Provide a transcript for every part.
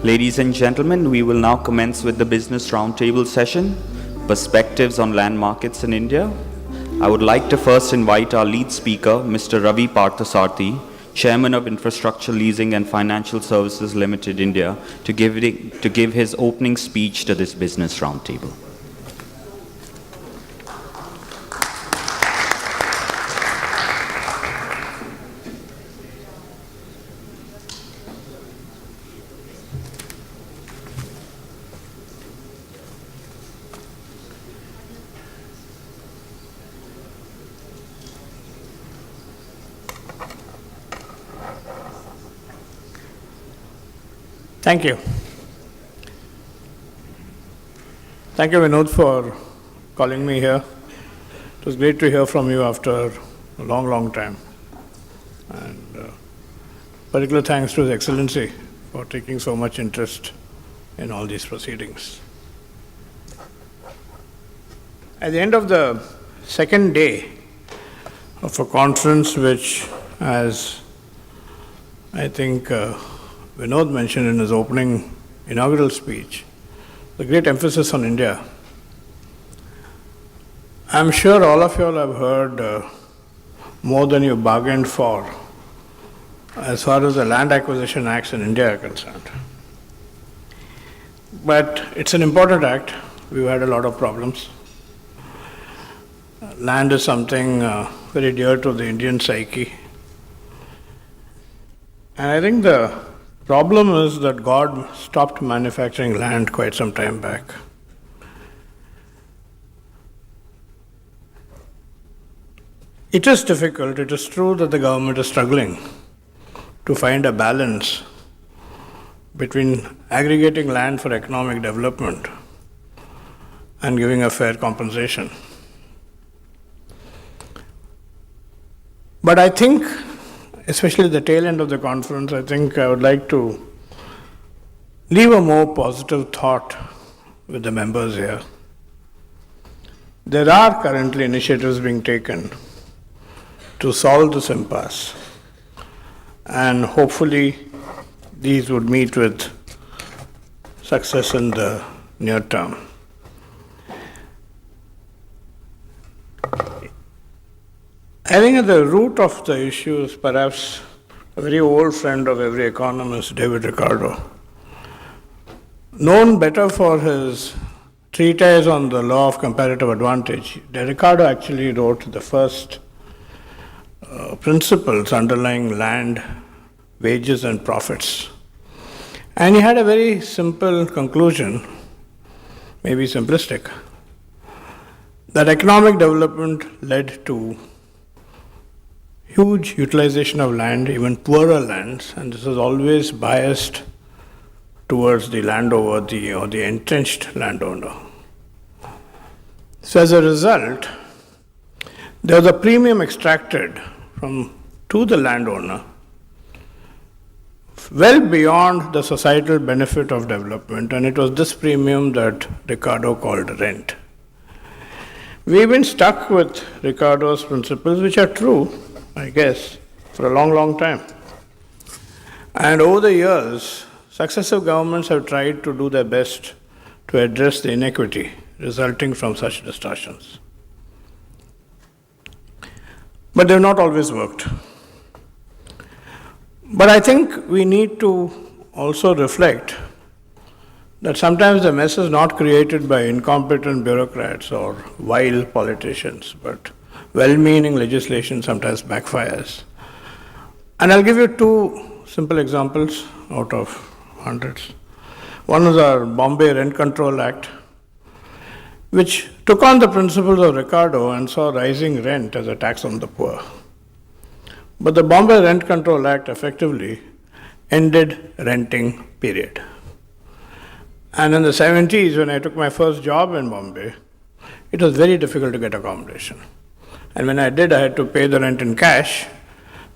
Ladies and gentlemen, we will now commence with the Business Roundtable session, Perspectives on Land Markets in India. I would like to first invite our lead speaker, Mr. Ravi Parthasarthi, Chairman of Infrastructure Leasing and Financial Services Limited, India, to give his opening speech to this Business Roundtable. Thank you. Thank you, Vinod, for calling me here. It was great to hear from you after a long, long time. And particular thanks to His Excellency for taking so much interest in all these proceedings. At the end of the second day of a conference which, as I think Vinod mentioned in his opening inaugural speech, the great emphasis on India. I'm sure all of you all have heard more than you bargained for as far as the Land Acquisition Acts in India are concerned. But it's an important act. We've had a lot of problems. Land is something very dear to the Indian psyche. And I think the problem is that God stopped manufacturing land quite some time back. It is difficult. It is true that the government is struggling to find a balance between aggregating land for economic development and giving a fair compensation. But I think, especially the tail end of the conference, I think I would like to leave a more positive thought with the members here. There are currently initiatives being taken to solve this impasse, and hopefully these would meet with success in the near term. I think at the root of the issue is perhaps a very old friend of every economist, David Ricardo. Known better for his treatise on the law of comparative advantage, Ricardo actually wrote the first principles underlying land, wages, and profits. And he had a very simple conclusion, maybe simplistic, that economic development led to huge utilization of land, even poorer lands, and this is always biased towards the landowner or the entrenched landowner. So as a result, there was a premium extracted to the landowner well beyond the societal benefit of development, and it was this premium that Ricardo called rent. We've been stuck with Ricardo's principles, which are true, I guess, for a long, long time. And over the years, successive governments have tried to do their best to address the inequity resulting from such distortions. But they've not always worked. But I think we need to also reflect that sometimes the mess is not created by incompetent bureaucrats or vile politicians, but well-meaning legislation sometimes backfires. And I'll give you two simple examples out of hundreds. One is our Bombay Rent Control Act, which took on the principles of Ricardo and saw rising rent as a tax on the poor. But the Bombay Rent Control Act effectively ended renting, period. And in the 70s, when I took my first job in Bombay, it was very difficult to get accommodation. And when I did, I had to pay the rent in cash,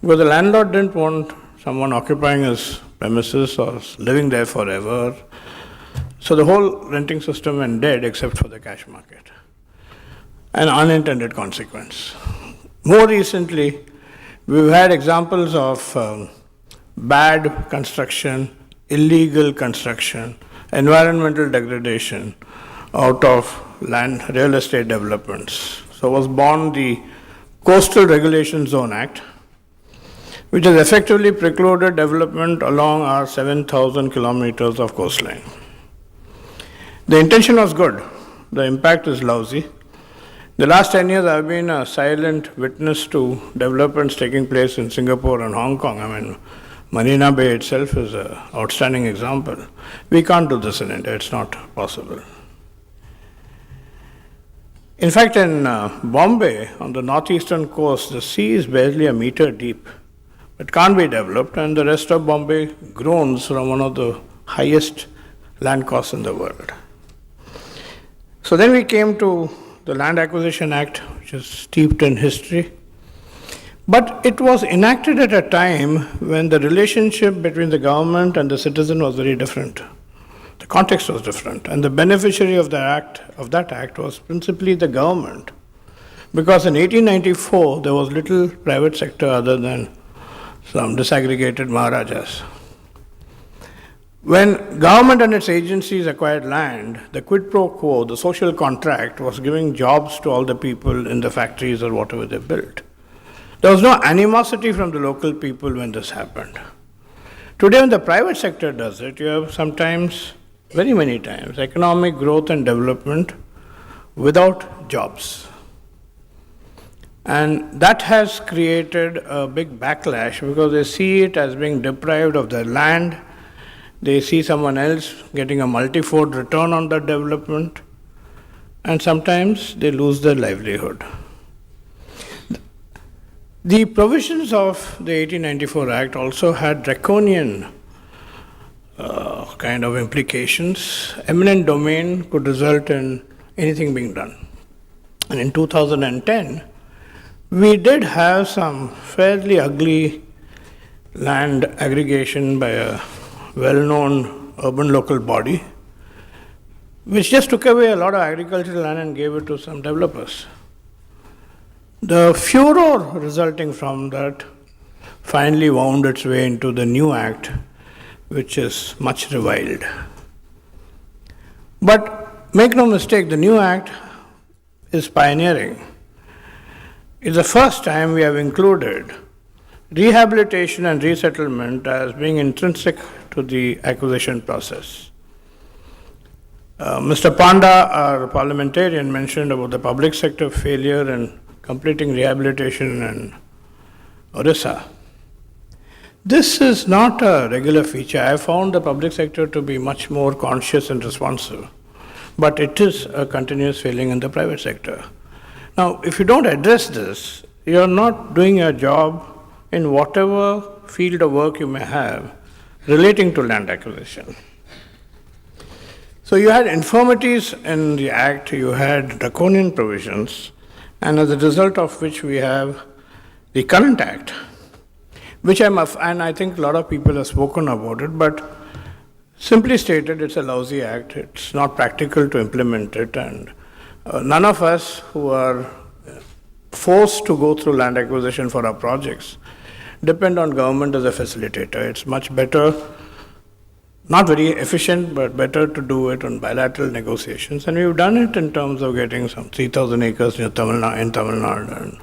because the landlord didn't want someone occupying his premises or living there forever. So the whole renting system went dead except for the cash market. An unintended consequence. More recently, we've had examples of bad construction illegal construction, environmental degradation out of land real estate developments. So was born the Coastal Regulation Zone Act, which has effectively precluded development along our 7,000 kilometers of coastline. The intention was good. The impact is lousy. The last 10 years I've been a silent witness to developments taking place in Singapore and Hong Kong. I mean, Marina Bay itself is an outstanding example. We can't do this in India. It's not possible. In fact, in Bombay, on the northeastern coast, the sea is barely a meter deep. It can't be developed, and the rest of Bombay groans from one of the highest land costs in the world. So then we came to the Land Acquisition Act, which is steeped in history. But it was enacted at a time when the relationship between the government and the citizen was very different. The context was different, and the beneficiary of that act was principally the government. Because in 1894, there was little private sector other than some disaggregated Maharajas. When government and its agencies acquired land, the quid pro quo, the social contract, was giving jobs to all the people in the factories or whatever they built. There was no animosity from the local people when this happened. Today, when the private sector does it, you have sometimes, very many times, economic growth and development without jobs. And that has created a big backlash because they see it as being deprived of their land. They see someone else getting a multi-fold return on that development, and sometimes they lose their livelihood. The provisions of the 1894 Act also had draconian kind of implications. Eminent domain could result in anything being done. And in 2010, we did have some fairly ugly land aggregation by a well-known urban local body, which just took away a lot of agricultural land and gave it to some developers. The furor resulting from that finally wound its way into the new act, which is much reviled. But make no mistake, the new act is pioneering. It's the first time we have included rehabilitation and resettlement as being intrinsic to the acquisition process. Mr. Panda, our parliamentarian, mentioned about the public sector failure in completing rehabilitation in Orissa. This is not a regular feature. I found the public sector to be much more conscious and responsive, but it is a continuous failing in the private sector. Now, if you don't address this, you are not doing your job in whatever field of work you may have relating to land acquisition. So you had infirmities in the Act, you had draconian provisions, and as a result of which we have the current Act, which and I think a lot of people have spoken about it, but simply stated, it's a lousy Act, it's not practical to implement it, and none of us who are forced to go through land acquisition for our projects depend on government as a facilitator. It's much better, not very efficient, but better to do it on bilateral negotiations. And we've done it in terms of getting some 3,000 acres in Tamil Nadu and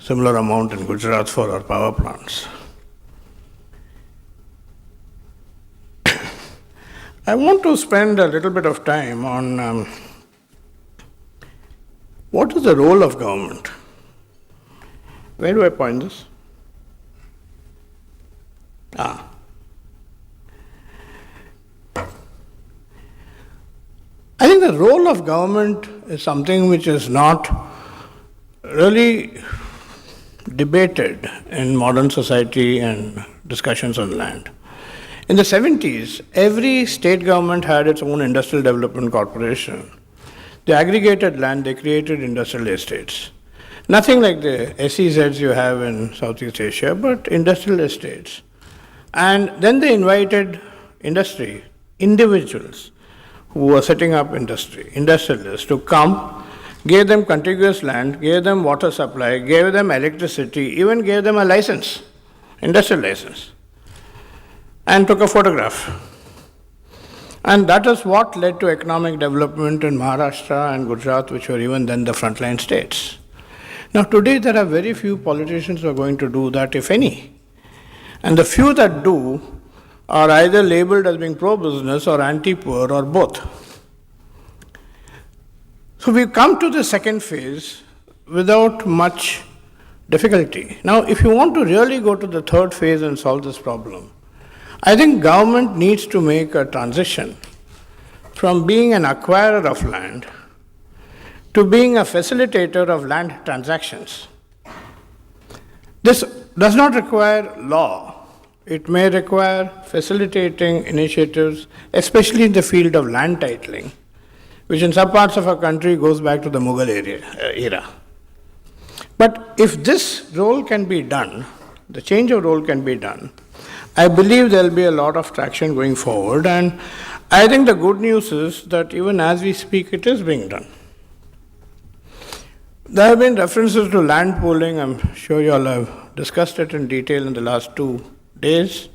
similar amount in Gujarat for our power plants. I want to spend a little bit of time on what is the role of government. Where do I point this? I think the role of government is something which is not really debated in modern society and discussions on land. In the 70s, every state government had its own industrial development corporation. They aggregated land, they created industrial estates. Nothing like the SEZs you have in Southeast Asia, but industrial estates. And then they invited industry, individuals who were setting up industry, industrialists, to come, gave them contiguous land, gave them water supply, gave them electricity, even gave them a license, industrial license. and took a photograph. And that is what led to economic development in Maharashtra and Gujarat, which were even then the frontline states. Now today there are very few politicians who are going to do that, if any. And the few that do are either labeled as being pro-business or anti-poor or both. So we've come to the second phase without much difficulty. Now, if you want to really go to the third phase and solve this problem, I think government needs to make a transition from being an acquirer of land to being a facilitator of land transactions. This does not require law. It may require facilitating initiatives, especially in the field of land titling, which in some parts of our country goes back to the Mughal era. But if this role can be done, the change of role can be done, I believe there will be a lot of traction going forward. And I think the good news is that even as we speak, it is being done. There have been references to land pooling. I'm sure you all have discussed it in detail in the last 2 days.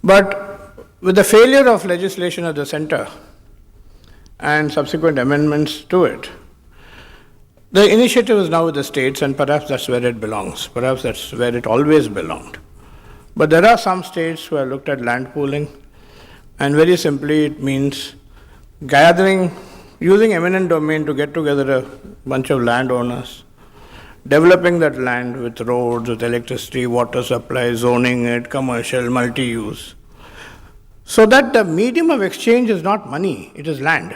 But with the failure of legislation at the center and subsequent amendments to it, the initiative is now with the states, and perhaps that's where it belongs. Perhaps that's where it always belonged. But there are some states who have looked at land pooling, and very simply it means using eminent domain to get together a bunch of landowners, developing that land with roads, with electricity, water supply, zoning it, commercial, multi-use, so that the medium of exchange is not money, it is land.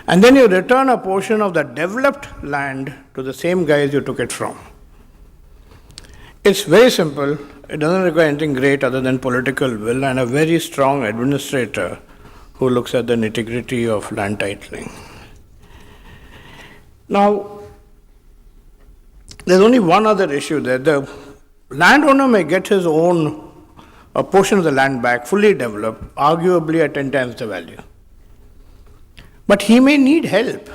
And then you return a portion of the developed land to the same guys you took it from. It's very simple. It doesn't require anything great other than political will and a very strong administrator who looks at the nitty-gritty of land titling. Now, there's only one other issue there. The landowner may get his own a portion of the land back, fully developed, arguably at 10 times the value. But he may need help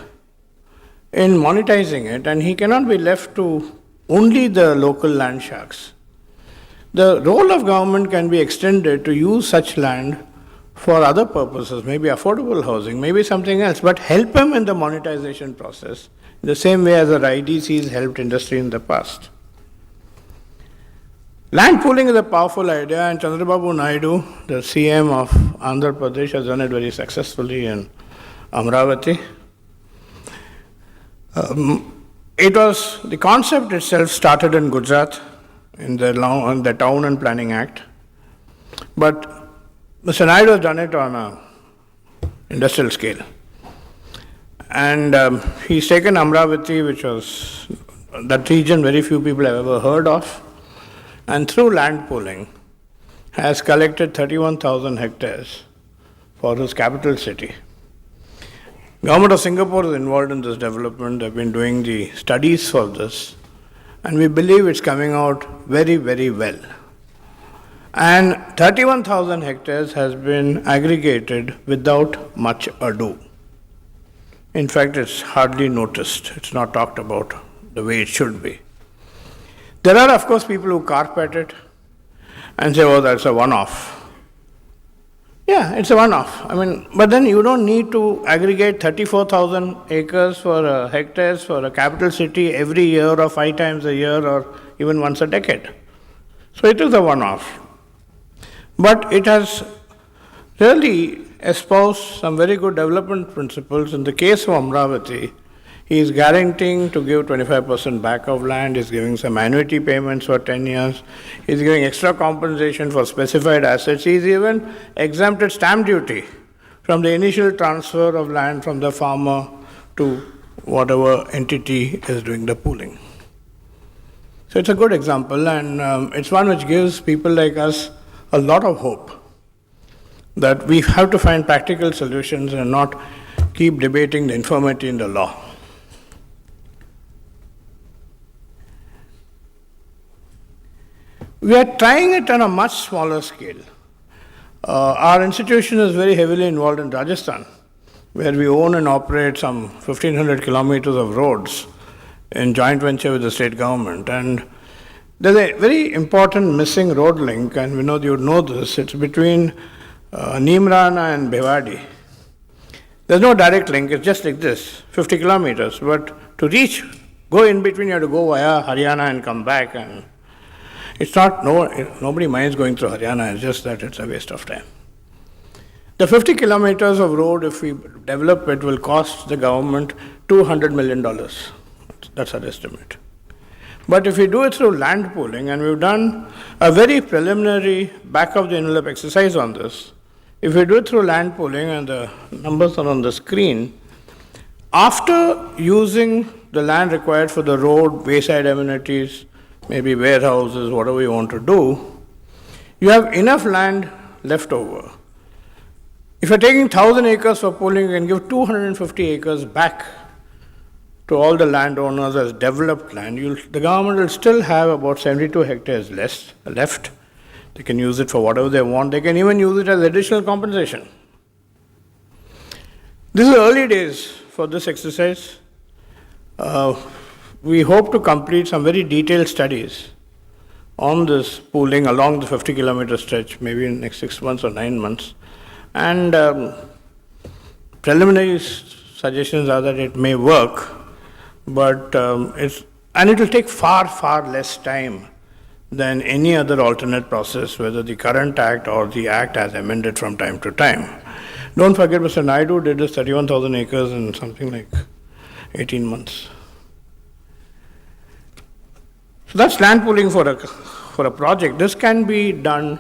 in monetizing it, and he cannot be left to only the local land sharks. The role of government can be extended to use such land for other purposes, maybe affordable housing, maybe something else, but help him in the monetization process, in the same way as the IDCs helped industry in the past. Land pooling is a powerful idea, and Chandrababu Naidu, the CM of Andhra Pradesh, has done it very successfully in Amravati. The concept itself started in Gujarat in the Town and Planning Act, but Mr. Naidu has done it on an industrial scale. And he's taken Amravati, which was that region very few people have ever heard of, and through land pooling has collected 31,000 hectares for his capital city. Government of Singapore is involved in this development. They've been doing the studies for this, and we believe it's coming out very, very well. And 31,000 hectares has been aggregated without much ado. In fact, it's hardly noticed. It's not talked about the way it should be. There are, of course, people who carpet it and say, oh, that's a one-off. Yeah, it's a one-off. But then you don't need to aggregate 34,000 acres for hectares for a capital city every year or 5 times a year or even once a decade. So it is a one-off. But it has really espoused some very good development principles. In the case of Amravati, he is guaranteeing to give 25% back of land, he is giving some annuity payments for 10 years, he is giving extra compensation for specified assets, he is even exempted stamp duty from the initial transfer of land from the farmer to whatever entity is doing the pooling. So it's a good example, and it's one which gives people like us a lot of hope that we have to find practical solutions and not keep debating the infirmity in the law. We are trying it on a much smaller scale. Our institution is very heavily involved in Rajasthan, where we own and operate some 1,500 kilometers of roads in joint venture with the state government. And There's a very important missing road link, and Vinod, you know this. It's between Neemrana and Bhiwadi. There's no direct link, it's just like this, 50 kilometers. But to reach, go in between, you have to go via Haryana and come back. And it's not, nobody minds going through Haryana, it's just that it's a waste of time. The 50 kilometers of road, if we develop it, will cost the government $200 million. That's our estimate. But if we do it through land pooling, and we've done a very preliminary back of the envelope exercise on this, if we do it through land pooling, and the numbers are on the screen, after using the land required for the road, wayside amenities, maybe warehouses, whatever you want to do, you have enough land left over. If you're taking 1,000 acres for pooling, you can give 250 acres back to all the landowners as developed land. The government will still have about 72 hectares left. They can use it for whatever they want. They can even use it as additional compensation. This is early days for this exercise. We hope to complete some very detailed studies on this pooling along the 50-kilometer stretch, maybe in the next 6 months or 9 months. And preliminary suggestions are that it may work, but it will take far, far less time than any other alternate process, whether the current act or the act as amended from time to time. Don't forget, Mr. Naidu did this 31,000 acres in something like 18 months. So that's land pooling for a project. This can be done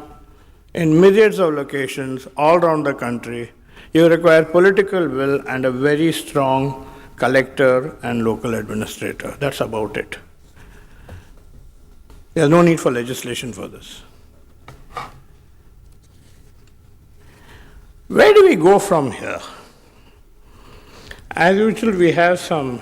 in myriads of locations all around the country. You require political will and a very strong collector and local administrator. That's about it. There's no need for legislation for this. Where do we go from here? As usual, we have some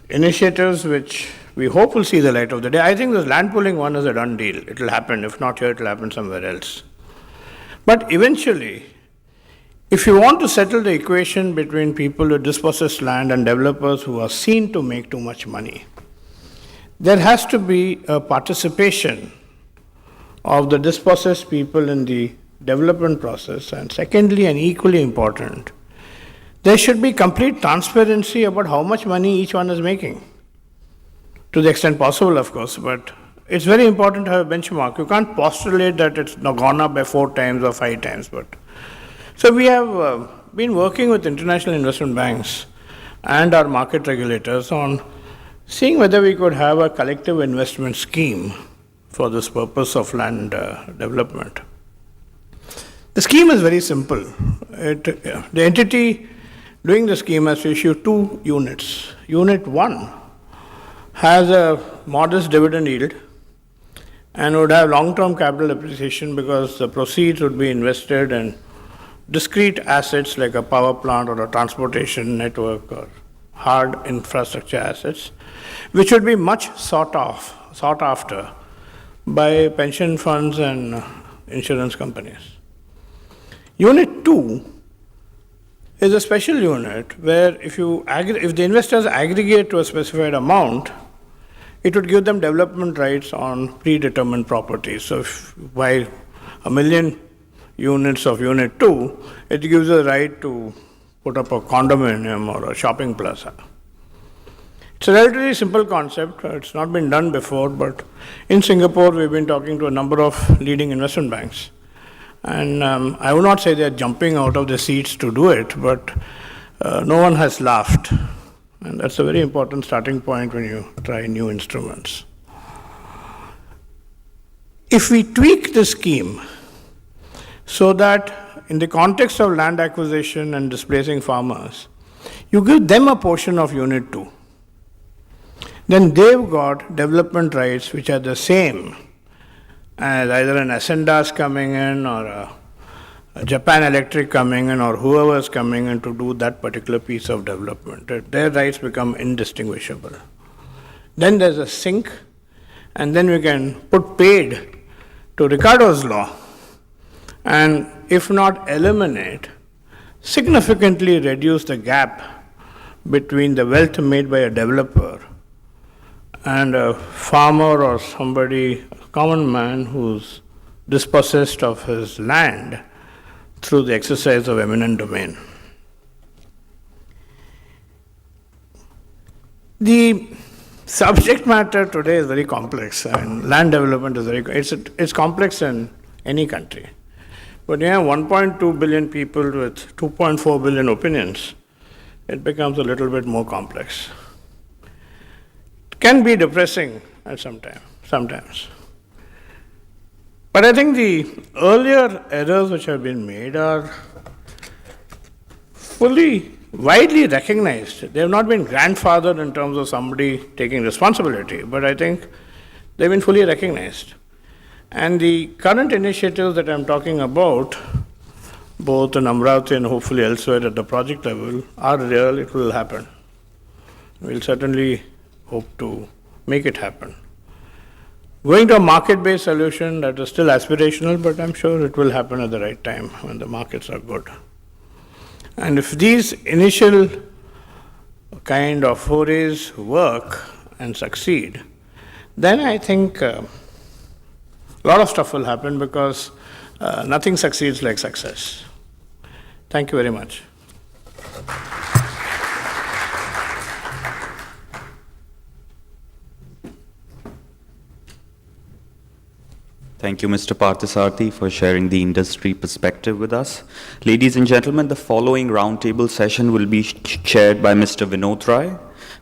initiatives which we hope will see the light of the day. I think this land pooling one is a done deal. It will happen. If not here, it will happen somewhere else. But eventually, if you want to settle the equation between people who dispossess land and developers who are seen to make too much money, there has to be a participation of the dispossessed people in the development process. And secondly, and equally important, there should be complete transparency about how much money each one is making. To the extent possible, of course, but it's very important to have a benchmark. You can't postulate that it's now gone up by 4 times or 5 times. So we have been working with international investment banks and our market regulators on seeing whether we could have a collective investment scheme for this purpose of land development. The scheme is very simple. The entity doing the scheme has to issue 2 units. Unit 1 has a modest dividend yield and would have long-term capital appreciation because the proceeds would be invested in discrete assets like a power plant or a transportation network or hard infrastructure assets, which would be much sought after by pension funds and insurance companies. Unit 2 is a special unit where if the investors aggregate to a specified amount, it would give them development rights on predetermined properties. So if by 1 million units of Unit 2, it gives a right to put up a condominium or a shopping plaza. It's a relatively simple concept. It's not been done before, but in Singapore, we've been talking to a number of leading investment banks. And I would not say they're jumping out of their seats to do it, but no one has laughed. And that's a very important starting point when you try new instruments. If we tweak the scheme so that in the context of land acquisition and displacing farmers, you give them a portion of Unit 2, then they've got development rights which are the same as either an Ascendas coming in or a Japan Electric coming in or whoever is coming in to do that particular piece of development. Their rights become indistinguishable. Then there's a sink, and then we can put paid to Ricardo's law, and if not eliminate, significantly reduce the gap between the wealth made by a developer and a farmer or somebody, a common man who's dispossessed of his land through the exercise of eminent domain. The subject matter today is very complex, and land development is it's complex in any country. But you have 1.2 billion people with 2.4 billion opinions, it becomes a little bit more complex. It can be depressing at sometimes. But I think the earlier errors which have been made are widely recognized. They have not been grandfathered in terms of somebody taking responsibility, but I think they've been fully recognized. And the current initiatives that I'm talking about, both in Amravati and hopefully elsewhere at the project level, are real, it will happen. We'll certainly hope to make it happen. Going to a market-based solution, that is still aspirational, but I'm sure it will happen at the right time when the markets are good. And if these initial kind of forays work and succeed, then I think a lot of stuff will happen, because nothing succeeds like success. Thank you very much. Thank you, Mr. Parthasarthi, for sharing the industry perspective with us. Ladies and gentlemen, the following roundtable session will be chaired by Mr. Vinod Rai.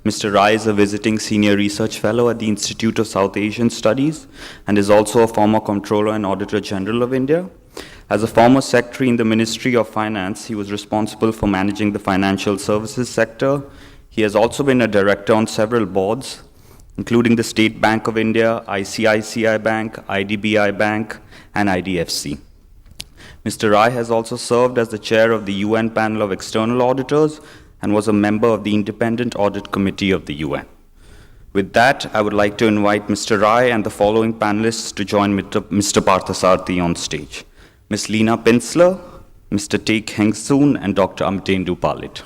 Mr. Rai is a visiting senior research fellow at the Institute of South Asian Studies and is also a former Comptroller and Auditor-General of India. As a former secretary in the Ministry of Finance, he was responsible for managing the financial services sector. He has also been a director on several boards, including the State Bank of India, ICICI Bank, IDBI Bank, and IDFC. Mr. Rai has also served as the chair of the UN Panel of External Auditors and was a member of the Independent Audit Committee of the UN. With that, I would like to invite Mr. Rai and the following panelists to join Mr. Parthasarthi on stage: Ms. Leena Pinsler, Mr. Tay Kheng Soon, and Dr. Amitendu Palit.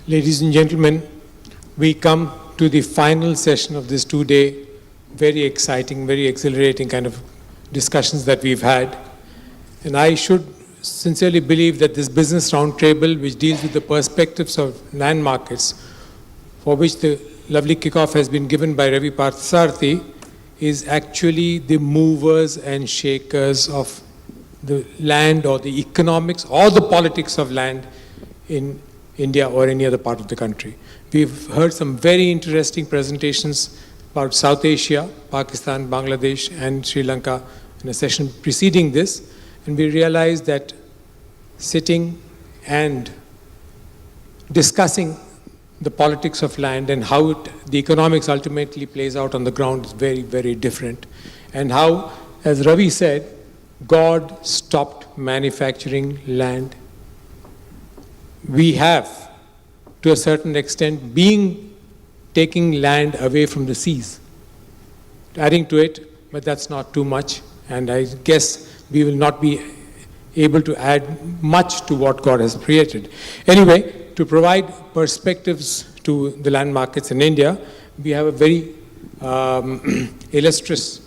Ladies and gentlemen, we come to the final session of this two-day, very exciting, very exhilarating kind of discussions that we've had. And I should sincerely believe that this business roundtable, which deals with the perspectives of land markets, for which the lovely kickoff has been given by Ravi Parthasarthi, is actually the movers and shakers of the land or the economics or the politics of land in India or any other part of the country. We've heard some very interesting presentations about South Asia, Pakistan, Bangladesh, and Sri Lanka in a session preceding this, and we realized that sitting and discussing the politics of land and how the economics ultimately plays out on the ground is very, very different. And how, as Ravi said, God stopped manufacturing land. We have, to a certain extent, taking land away from the seas, adding to it, but that's not too much, and I guess we will not be able to add much to what God has created. Anyway, to provide perspectives to the land markets in India, we have a very illustrious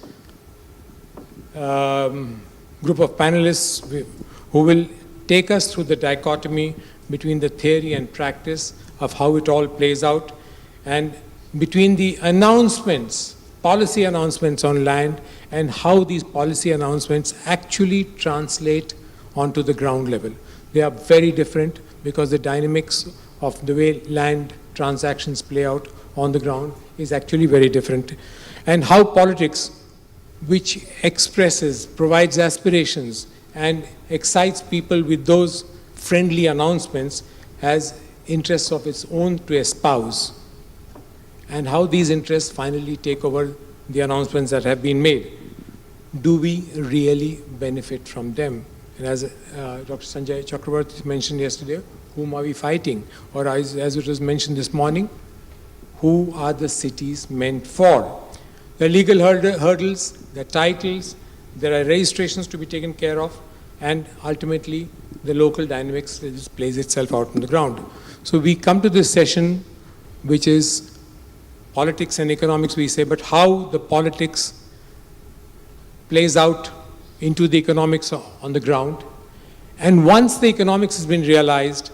group of panelists who will take us through the dichotomy between the theory and practice of how it all plays out, and between the announcements, policy announcements on land, and how these policy announcements actually translate onto the ground level. They are very different because the dynamics of the way land transactions play out on the ground is actually very different. And how politics, which expresses, provides aspirations, and excites people with those friendly announcements, has interests of its own to espouse, and how these interests finally take over the announcements that have been made. Do we really benefit from them? And as Dr. Sanjay Chakravarti mentioned yesterday, whom are we fighting? Or as it was mentioned this morning, who are the cities meant for? The legal hurdles, the titles, there are registrations to be taken care of, and ultimately the local dynamics that just plays itself out on the ground. So we come to this session, which is politics and economics, we say, but how the politics plays out into the economics on the ground. And once the economics has been realized,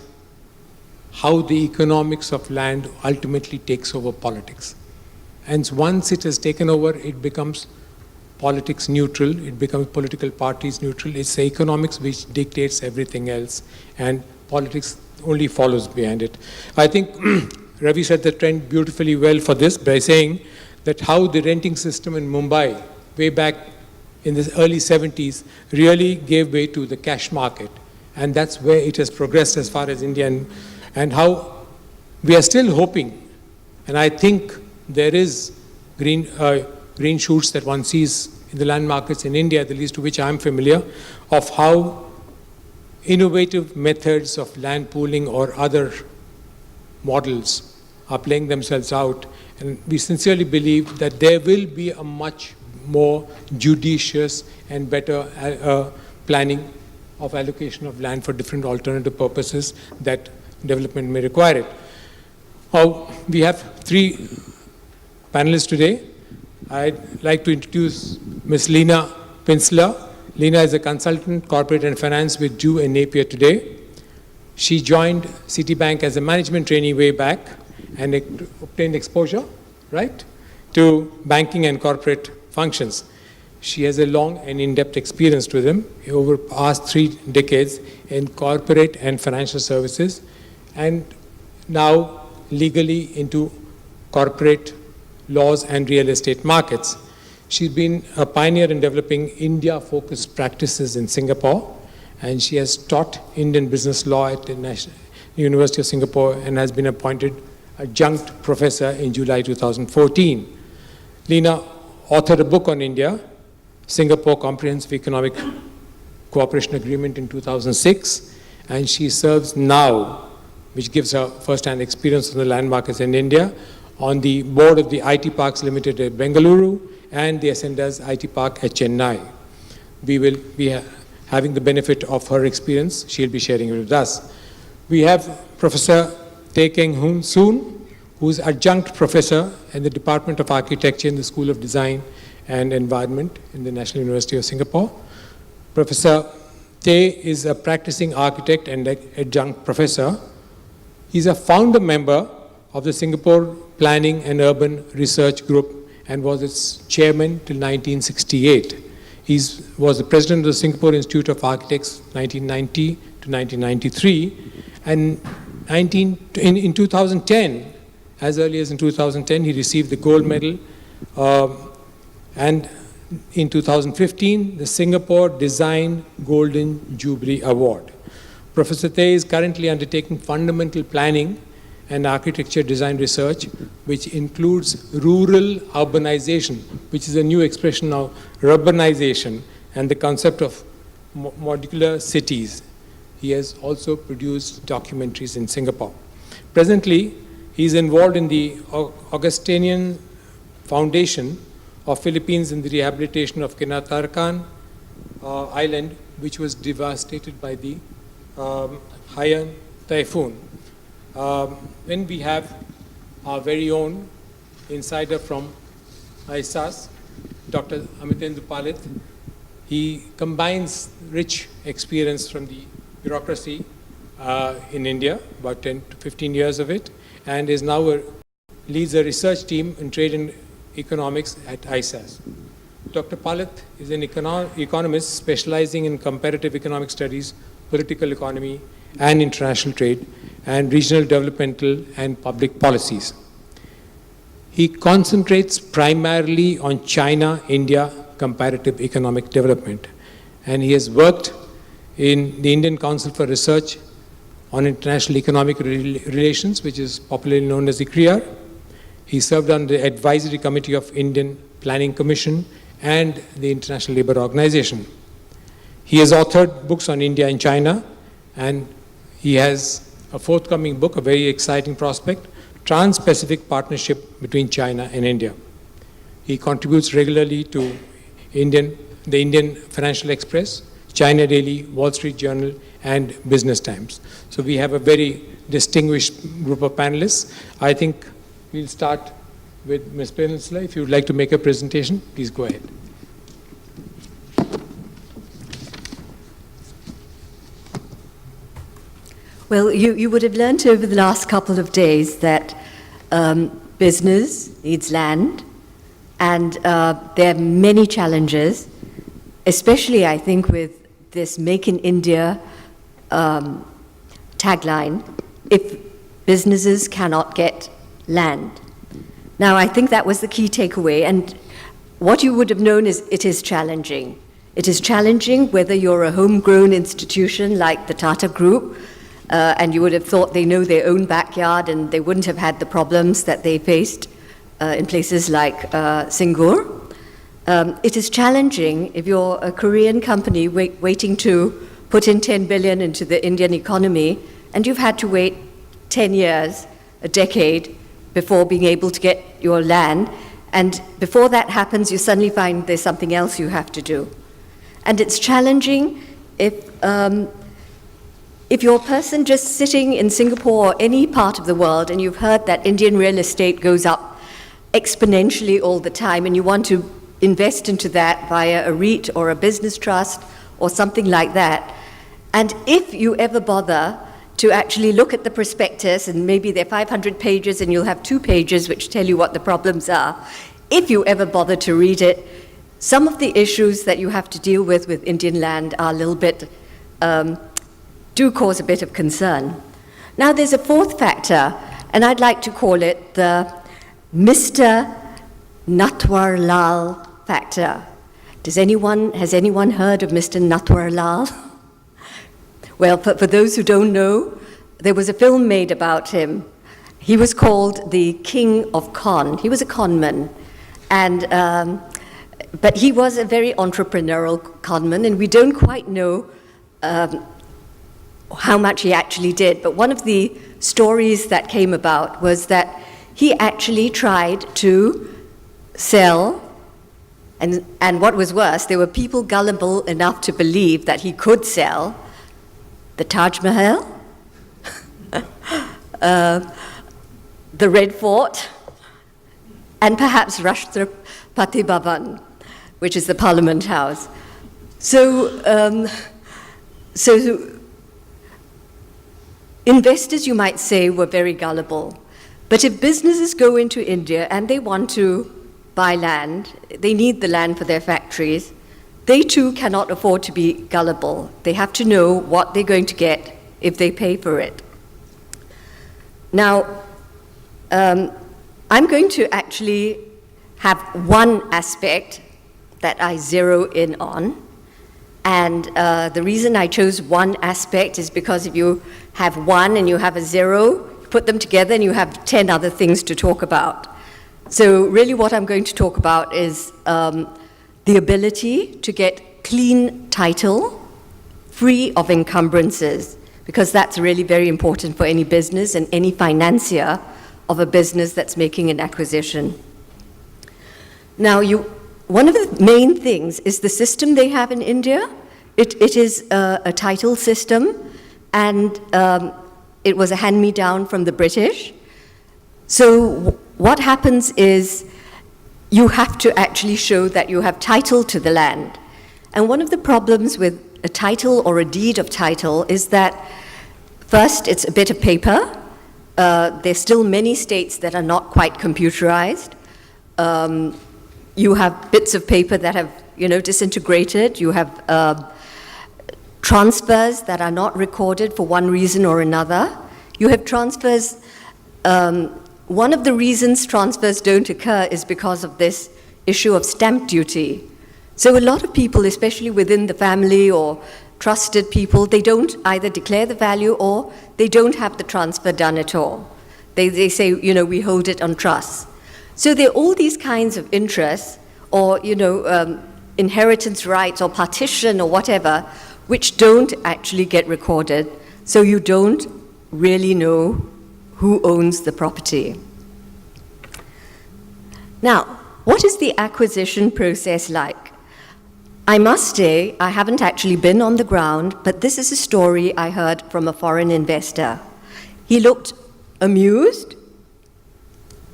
how the economics of land ultimately takes over politics. And once it has taken over, it becomes politics neutral, it becomes political parties neutral. It's the economics which dictates everything else, and politics only follows behind it. I think Ravi set the trend beautifully well for this by saying that how the renting system in Mumbai, way back in the early 70s, really gave way to the cash market. And that's where it has progressed as far as India, and how we are still hoping, and I think there is green shoots that one sees in the land markets in India, the least to which I'm familiar, of how innovative methods of land pooling or other models are playing themselves out. And we sincerely believe that there will be a much more judicious and better planning of allocation of land for different alternative purposes that development may require it. We have 3 panelists today. I'd like to introduce Ms. Leena Pinsler. Leena is a consultant, corporate and finance with Jew and Napier today. She joined Citibank as a management trainee way back and obtained exposure, right, to banking and corporate functions. She has a long and in-depth experience with them over the past 3 decades in corporate and financial services, and now legally into corporate laws and real estate markets. She's been a pioneer in developing India-focused practices in Singapore, and she has taught Indian business law at the National University of Singapore and has been appointed Adjunct Professor in July 2014. Leena authored a book on India, Singapore Comprehensive Economic Cooperation Agreement in 2006, and she serves now, which gives her first-hand experience on the land markets in India, on the board of the IT Parks Limited at Bengaluru and the Ascendas IT Park at Chennai. We will be having the benefit of her experience. She'll be sharing it with us. We have Professor Tay Kheng Soon, who's adjunct professor in the Department of Architecture in the School of Design and Environment in the National University of Singapore. Professor Tay is a practicing architect and adjunct professor. He's a founder member of the Singapore Planning and Urban Research Group and was its chairman till 1968. He was the president of the Singapore Institute of Architects 1990 to 1993. And in 2010, as early as in 2010, he received the gold medal. And in 2015, the Singapore Design Golden Jubilee Award. Professor Tay is currently undertaking fundamental planning and architecture design research, which includes rural urbanization, which is a new expression now, urbanization, and the concept of modular cities. He has also produced documentaries in Singapore. Presently, he is involved in the Augustinian Foundation of Philippines in the rehabilitation of Kinatarakan Island, which was devastated by the Haiyan typhoon. Then we have our very own insider from ISAS, Dr. Amitendu Palit. He combines rich experience from the bureaucracy in India, about 10 to 15 years of it, and is now leads a research team in trade and economics at ISAS. Dr. Palit is an economist specializing in comparative economic studies, political economy, and international trade, and regional developmental and public policies. He concentrates primarily on China-India comparative economic development, and he has worked in the Indian Council for Research on International Economic Relations, which is popularly known as the CRIAR. He served on the Advisory Committee of Indian Planning Commission and the International Labour Organization. He has authored books on India and China, and he has a forthcoming book, a very exciting prospect, Trans-Pacific Partnership between China and India. He contributes regularly to the Indian Financial Express, China Daily, Wall Street Journal, and Business Times. So we have a very distinguished group of panelists. I think we'll start with Ms. Pinsler. If you would like to make a presentation, please go ahead. Well, you would have learned over the last couple of days that business needs land, and there are many challenges, especially, I think, with this Make in India tagline, if businesses cannot get land. Now, I think that was the key takeaway, and what you would have known is it is challenging. It is challenging whether you're a homegrown institution like the Tata Group, and you would have thought they know their own backyard and they wouldn't have had the problems that they faced in places like Singapore. It is challenging if you're a Korean company waiting to put in 10 billion into the Indian economy, and you've had to wait 10 years, a decade, before being able to get your land. And before that happens, you suddenly find there's something else you have to do. And it's challenging if you're a person just sitting in Singapore or any part of the world and you've heard that Indian real estate goes up exponentially all the time and you want to invest into that via a REIT or a business trust or something like that, and if you ever bother to actually look at the prospectus, and maybe they're 500 pages and you'll have 2 pages which tell you what the problems are, if you ever bother to read it, some of the issues that you have to deal with Indian land are a little bit do cause a bit of concern. Now there's a fourth factor, and I'd like to call it the Mr. Natwar Lal factor. Has anyone heard of Mr. Natwar Lal? Well, for those who don't know, there was a film made about him. He was called the King of Con. He was a conman, and but he was a very entrepreneurial conman, and we don't quite know how much he actually did, but one of the stories that came about was that he actually tried to sell, and what was worse, there were people gullible enough to believe that he could sell the Taj Mahal, the Red Fort, and perhaps Rashtrapati Bhavan, which is the Parliament House. So investors, you might say, were very gullible. But if businesses go into India and they want to buy land, they need the land for their factories, they too cannot afford to be gullible. They have to know what they're going to get if they pay for it. Now, I'm going to actually have one aspect that I zero in on. And the reason I chose one aspect is because if you have one and you have a zero, put them together and you have 10 other things to talk about. So really what I'm going to talk about is the ability to get clean title, free of encumbrances, because that's really very important for any business and any financier of a business that's making an acquisition. Now, one of the main things is the system they have in India. It is a title system, and it was a hand-me-down from the British. So what happens is you have to actually show that you have title to the land. And one of the problems with a title or a deed of title is that, first, it's a bit of paper. There's still many states that are not quite computerized. You have bits of paper that have, disintegrated. You have transfers that are not recorded for one reason or another. You have transfers. One of the reasons transfers don't occur is because of this issue of stamp duty. So a lot of people, especially within the family or trusted people, they don't either declare the value or they don't have the transfer done at all. They say, we hold it on trust. So there are all these kinds of interests or, inheritance rights or partition or whatever, which don't actually get recorded. So you don't really know who owns the property. Now, what is the acquisition process like? I must say, I haven't actually been on the ground, but this is a story I heard from a foreign investor. He looked amused.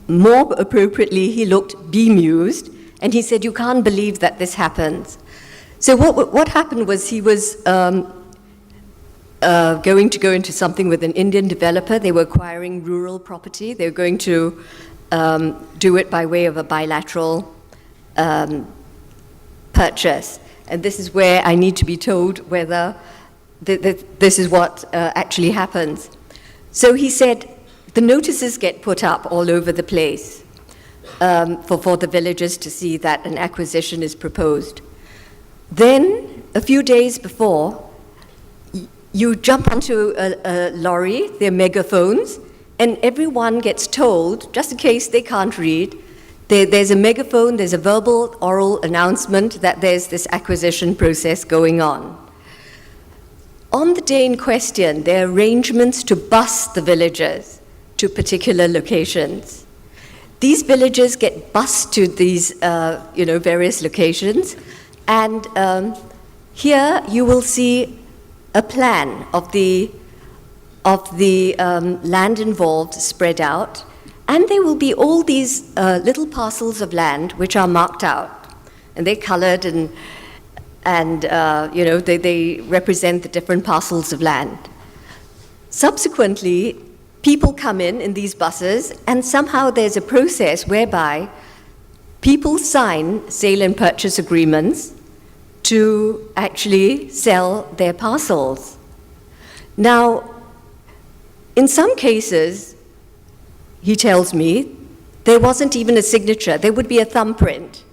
More appropriately, he looked bemused, and he said, "You can't believe that this happens." So what happened was he was going to go into something with an Indian developer. They were acquiring rural property. They were going to do it by way of a bilateral purchase. And this is where I need to be told whether this is what actually happens. So he said, the notices get put up all over the place for the villagers to see that an acquisition is proposed. Then, a few days before, you jump onto a lorry, there are megaphones, and everyone gets told, just in case they can't read, there's a megaphone, there's a verbal oral announcement that there's this acquisition process going on. On the day in question, there are arrangements to bus the villagers to particular locations. These villagers get bused to these, various locations, and here you will see a plan of the land involved spread out, and there will be all these little parcels of land which are marked out, and they're colored and they represent the different parcels of land. Subsequently, people come in these buses, and somehow there's a process whereby people sign sale and purchase agreements to actually sell their parcels. Now, in some cases, he tells me, there wasn't even a signature, there would be a thumbprint.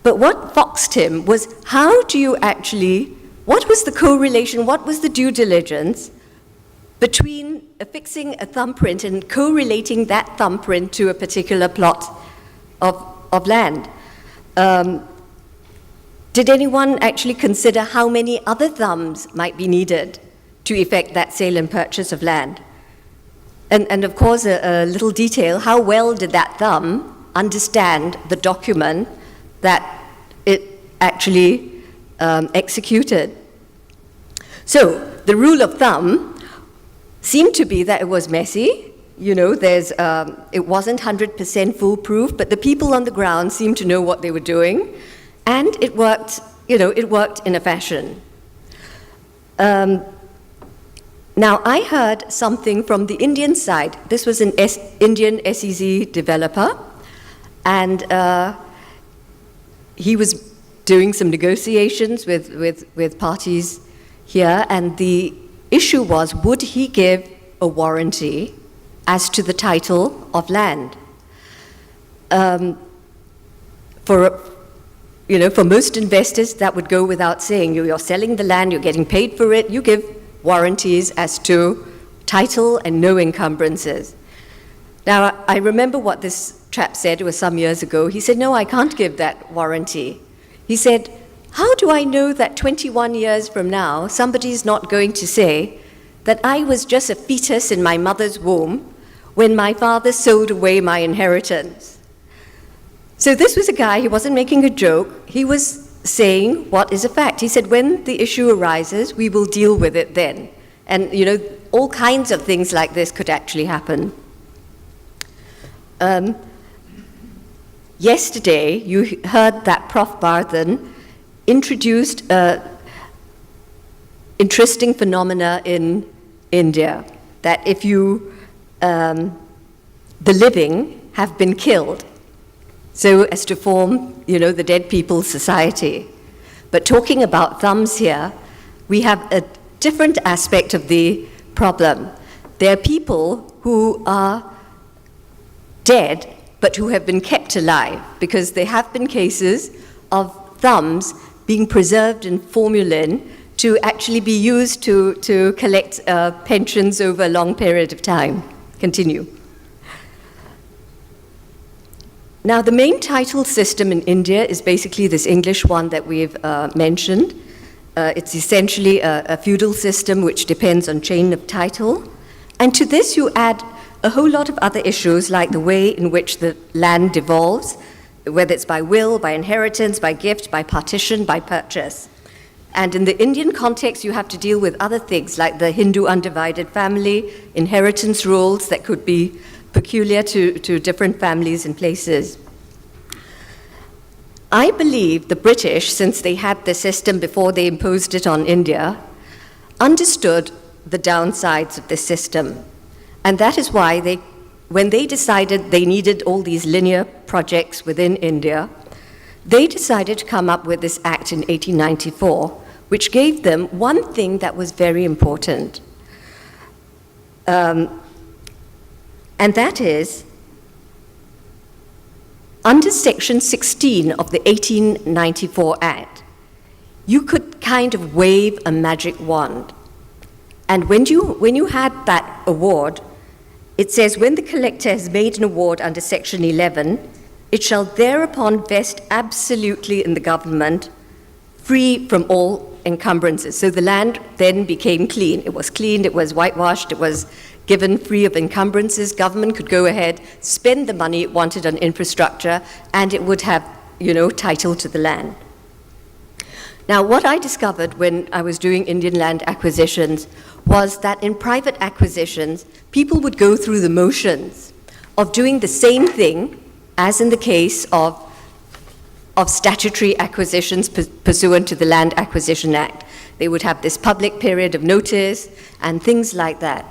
But what foxed him was, how do you actually, what was the correlation, what was the due diligence between affixing a thumbprint and correlating that thumbprint to a particular plot of land? Did anyone actually consider how many other thumbs might be needed to effect that sale and purchase of land? And of course, a little detail, how well did that thumb understand the document that it actually executed? So the rule of thumb seemed to be that it was messy. It wasn't 100% foolproof, but the people on the ground seemed to know what they were doing, and it worked. It worked in a fashion. Now, I heard something from the Indian side. This was an Indian SEZ developer, and he was doing some negotiations with parties here, and the issue was, would he give a warranty as to the title of land? For most investors, that would go without saying. You're selling the land, you're getting paid for it, you give warranties as to title and no encumbrances. Now, I remember what this chap said, it was some years ago. He said, no, I can't give that warranty. He said, how do I know that 21 years from now, somebody's not going to say that I was just a fetus in my mother's womb when my father sold away my inheritance? So this was a guy, he wasn't making a joke, he was saying what is a fact. He said, when the issue arises, we will deal with it then. And, all kinds of things like this could actually happen. Yesterday, you heard that Prof. Bardhan introduced an interesting phenomena in India, that if the living have been killed, so as to form, the dead people's society. But talking about thumbs here, we have a different aspect of the problem. There are people who are dead, but who have been kept alive, because there have been cases of thumbs being preserved in formalin to actually be used to collect pensions over a long period of time. Continue. Now, the main title system in India is basically this English one that we've mentioned. It's essentially a feudal system which depends on chain of title. And to this you add a whole lot of other issues like the way in which the land devolves, whether it's by will, by inheritance, by gift, by partition, by purchase. And in the Indian context, you have to deal with other things like the Hindu undivided family, inheritance rules that could be peculiar to different families and places. I believe the British, since they had the system before they imposed it on India, understood the downsides of this system. And that is why when they decided they needed all these linear projects within India, they decided to come up with this act in 1894, which gave them one thing that was very important. And that is, under Section 16 of the 1894 Act, you could kind of wave a magic wand. And when you had that award, it says, when the collector has made an award under Section 11, it shall thereupon vest absolutely in the government, free from all encumbrances. So the land then became clean. It was cleaned, it was whitewashed, it was given free of encumbrances. Government could go ahead, spend the money it wanted on infrastructure, and it would have, title to the land. Now, what I discovered when I was doing Indian land acquisitions was that in private acquisitions, people would go through the motions of doing the same thing as in the case of statutory acquisitions pursuant to the Land Acquisition Act. They would have this public period of notice and things like that.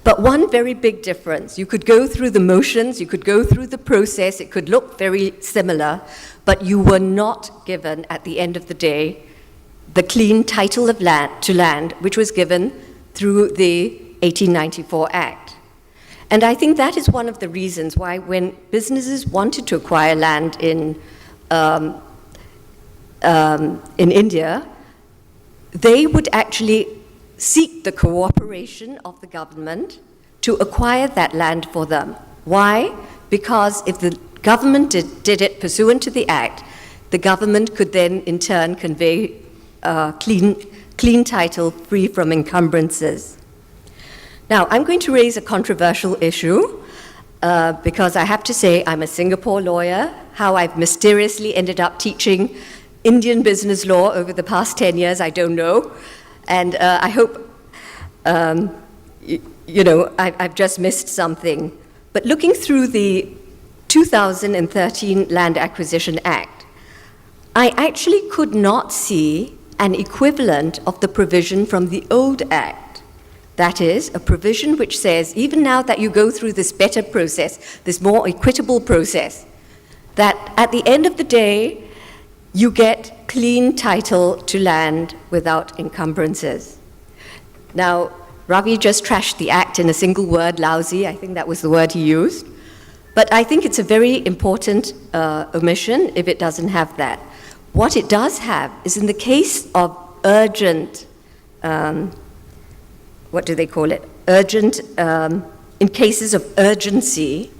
But one very big difference, you could go through the motions, you could go through the process, it could look very similar, but you were not given, at the end of the day, the clean title of land, which was given through the 1894 Act. And I think that is one of the reasons why when businesses wanted to acquire land in India, they would actually seek the cooperation of the government to acquire that land for them. Why? Because if the government did it pursuant to the Act, the government could then in turn convey clean title free from encumbrances. Now, I'm going to raise a controversial issue because I have to say I'm a Singapore lawyer. How I've mysteriously ended up teaching Indian business law over the past 10 years, I don't know. And I hope, I've just missed something. But looking through the 2013 Land Acquisition Act, I actually could not see an equivalent of the provision from the old Act. That is, a provision which says, even now that you go through this better process, this more equitable process, that at the end of the day, you get clean title to land without encumbrances. Now, Ravi just trashed the Act in a single word, lousy. I think that was the word he used. But I think it's a very important omission if it doesn't have that. What it does have is in the case of urgent, Urgent, in cases of urgency,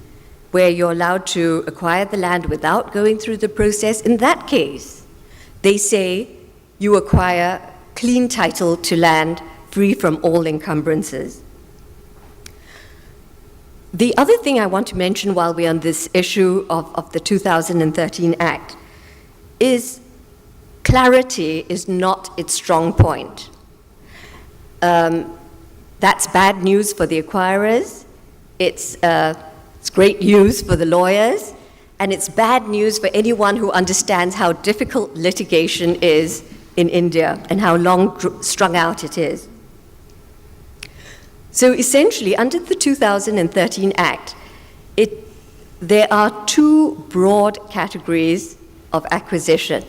where you're allowed to acquire the land without going through the process, in that case, they say you acquire clean title to land free from all encumbrances. The other thing I want to mention while we're on this issue of the 2013 Act is clarity is not its strong point. That's bad news for the acquirers, it's great news for the lawyers, and it's bad news for anyone who understands how difficult litigation is in India and how long strung out it is. So essentially, under the 2013 Act, there are two broad categories of acquisition.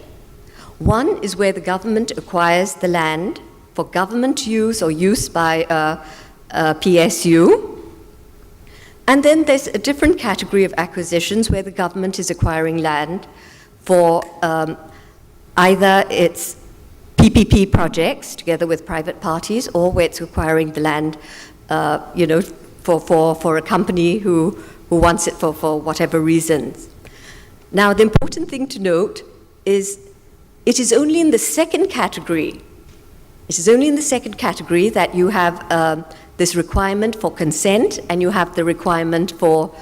One is where the government acquires the land for government use or use by a PSU. And then there's a different category of acquisitions where the government is acquiring land for either its PPP projects together with private parties, or where it's acquiring the land, for a company who wants it for whatever reasons. Now, the important thing to note is it is only in the second category. It is only in the second category that you have this requirement for consent, and you have the requirement for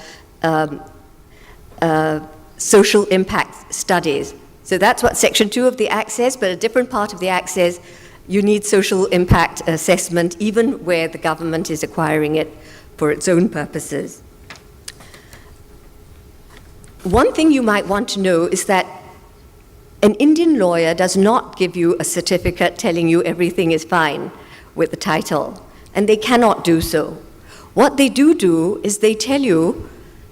social impact studies. So that's what Section 2 of the Act says, but a different part of the Act says you need social impact assessment even where the government is acquiring it for its own purposes. One thing you might want to know is that an Indian lawyer does not give you a certificate telling you everything is fine with the title, and they cannot do so. What they do is they tell you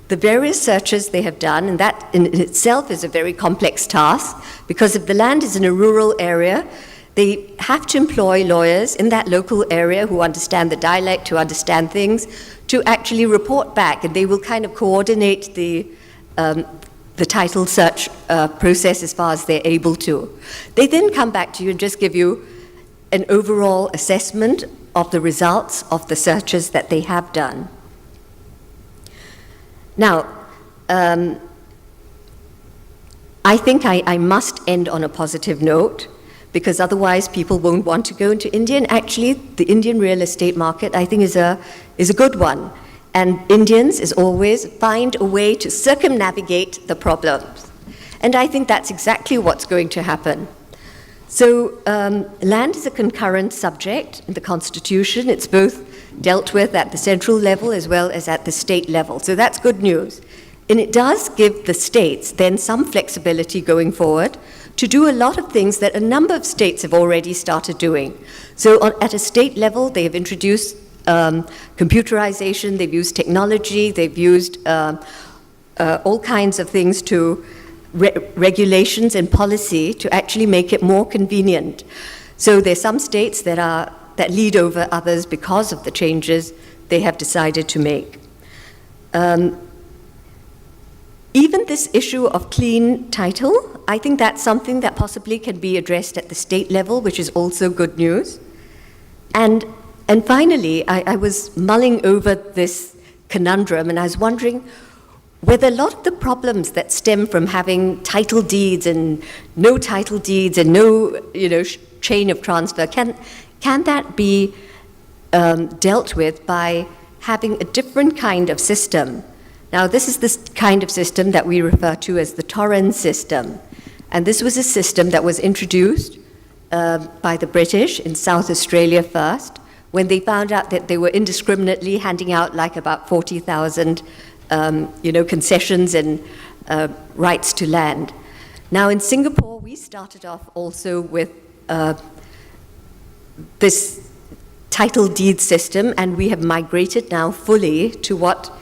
the various searches they have done, and that in itself is a very complex task, because if the land is in a rural area, they have to employ lawyers in that local area who understand the dialect, who understand things, to actually report back, and they will kind of coordinate the title search process as far as they're able to. They then come back to you and just give you an overall assessment of the results of the searches that they have done. Now, I think I must end on a positive note, because otherwise people won't want to go into India. And actually, the Indian real estate market, I think, is a good one. And Indians, as always, find a way to circumnavigate the problems. And I think that's exactly what's going to happen. So land is a concurrent subject in the Constitution. It's both dealt with at the central level as well as at the state level. So that's good news. And it does give the states then some flexibility going forward to do a lot of things that a number of states have already started doing. So at a state level, they have introduced computerization, they've used technology, they've used all kinds of things to regulations and policy to actually make it more convenient. So there's some states that lead over others because of the changes they have decided to make. Even this issue of clean title, I think that's something that possibly can be addressed at the state level, which is also good news. And finally, I was mulling over this conundrum, and I was wondering whether a lot of the problems that stem from having title deeds and no title deeds and no chain of transfer, can that be dealt with by having a different kind of system? Now, this is this kind of system that we refer to as the Torrens system. And this was a system that was introduced by the British in South Australia first, when they found out that they were indiscriminately handing out like about 40,000 concessions and rights to land. Now, in Singapore, we started off also with this title deed system, and we have migrated now fully to what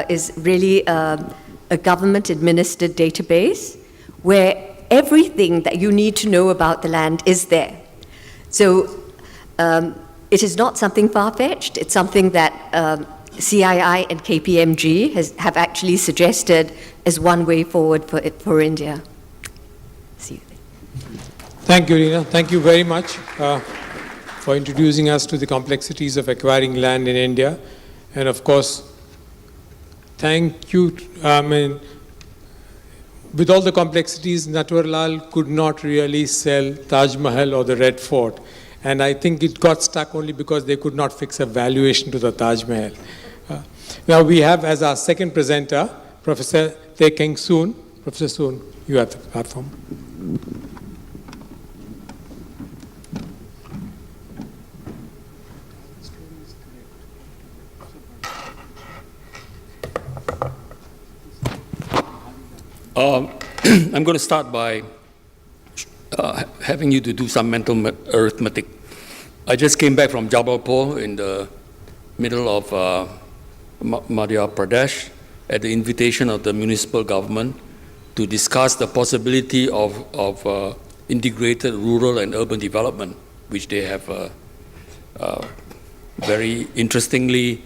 is really a government-administered database where everything that you need to know about the land is there. So it is not something far-fetched. It's something that CII and KPMG have actually suggested as one way forward for India. See you there. Thank you, Leena. Thank you very much for introducing us to the complexities of acquiring land in India. And of course, thank you. With all the complexities, Natwarlal could not really sell Taj Mahal or the Red Fort. And I think it got stuck only because they could not fix a valuation to the Taj Mahal. Now we have as our second presenter, Professor Tay Kheng Soon. Professor Soon, you have the platform. I'm going to start by having you to do some mental arithmetic. I just came back from Jabalpur in the middle of Madhya Pradesh at the invitation of the municipal government to discuss the possibility of integrated rural and urban development, which they have very interestingly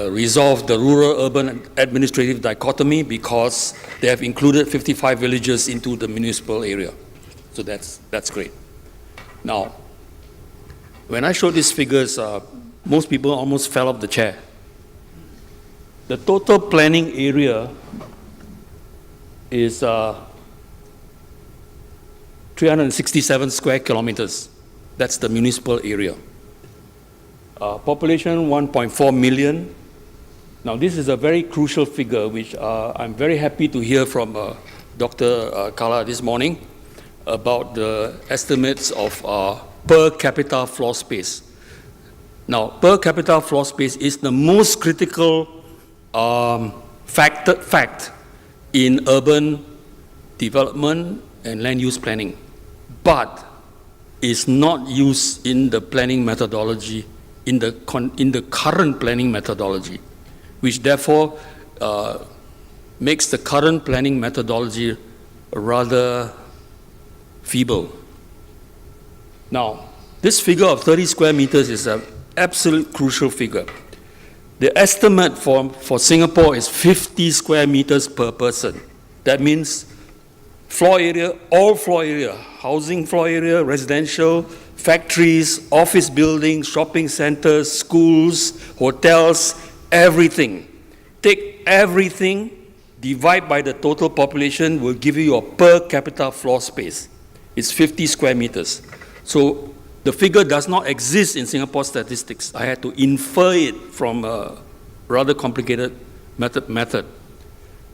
resolved the rural-urban administrative dichotomy because they have included 55 villages into the municipal area. So that's great. Now, when I showed these figures, most people almost fell off the chair. The total planning area is 367 square kilometers. That's the municipal area. Population 1.4 million. Now, this is a very crucial figure, which I'm very happy to hear from Dr. Kala this morning about the estimates of per capita floor space. Now, per capita floor space is the most critical fact in urban development and land use planning, but is not used in the planning methodology, in the current planning methodology, which therefore makes the current planning methodology rather feeble. Now, this figure of 30 square meters is an absolute crucial figure. The estimate for Singapore is 50 square meters per person. That means floor area, all floor area, housing floor area, residential, factories, office buildings, shopping centers, schools, hotels, everything. Take everything, divide by the total population, will give you a per capita floor space. It's 50 square meters. So the figure does not exist in Singapore statistics. I had to infer it from a rather complicated method.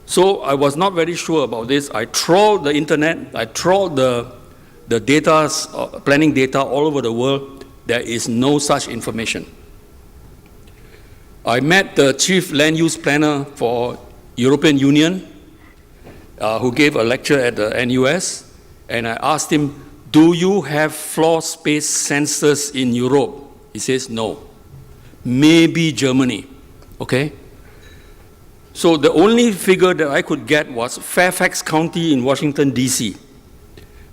So I was not very sure about this. I trawled the internet, I trawled the data, planning data all over the world. There is no such information. I met the chief land use planner for European Union, who gave a lecture at the NUS, and I asked him, do you have floor space census in Europe? He says no. Maybe Germany, okay? So the only figure that I could get was Fairfax County in Washington, D.C.,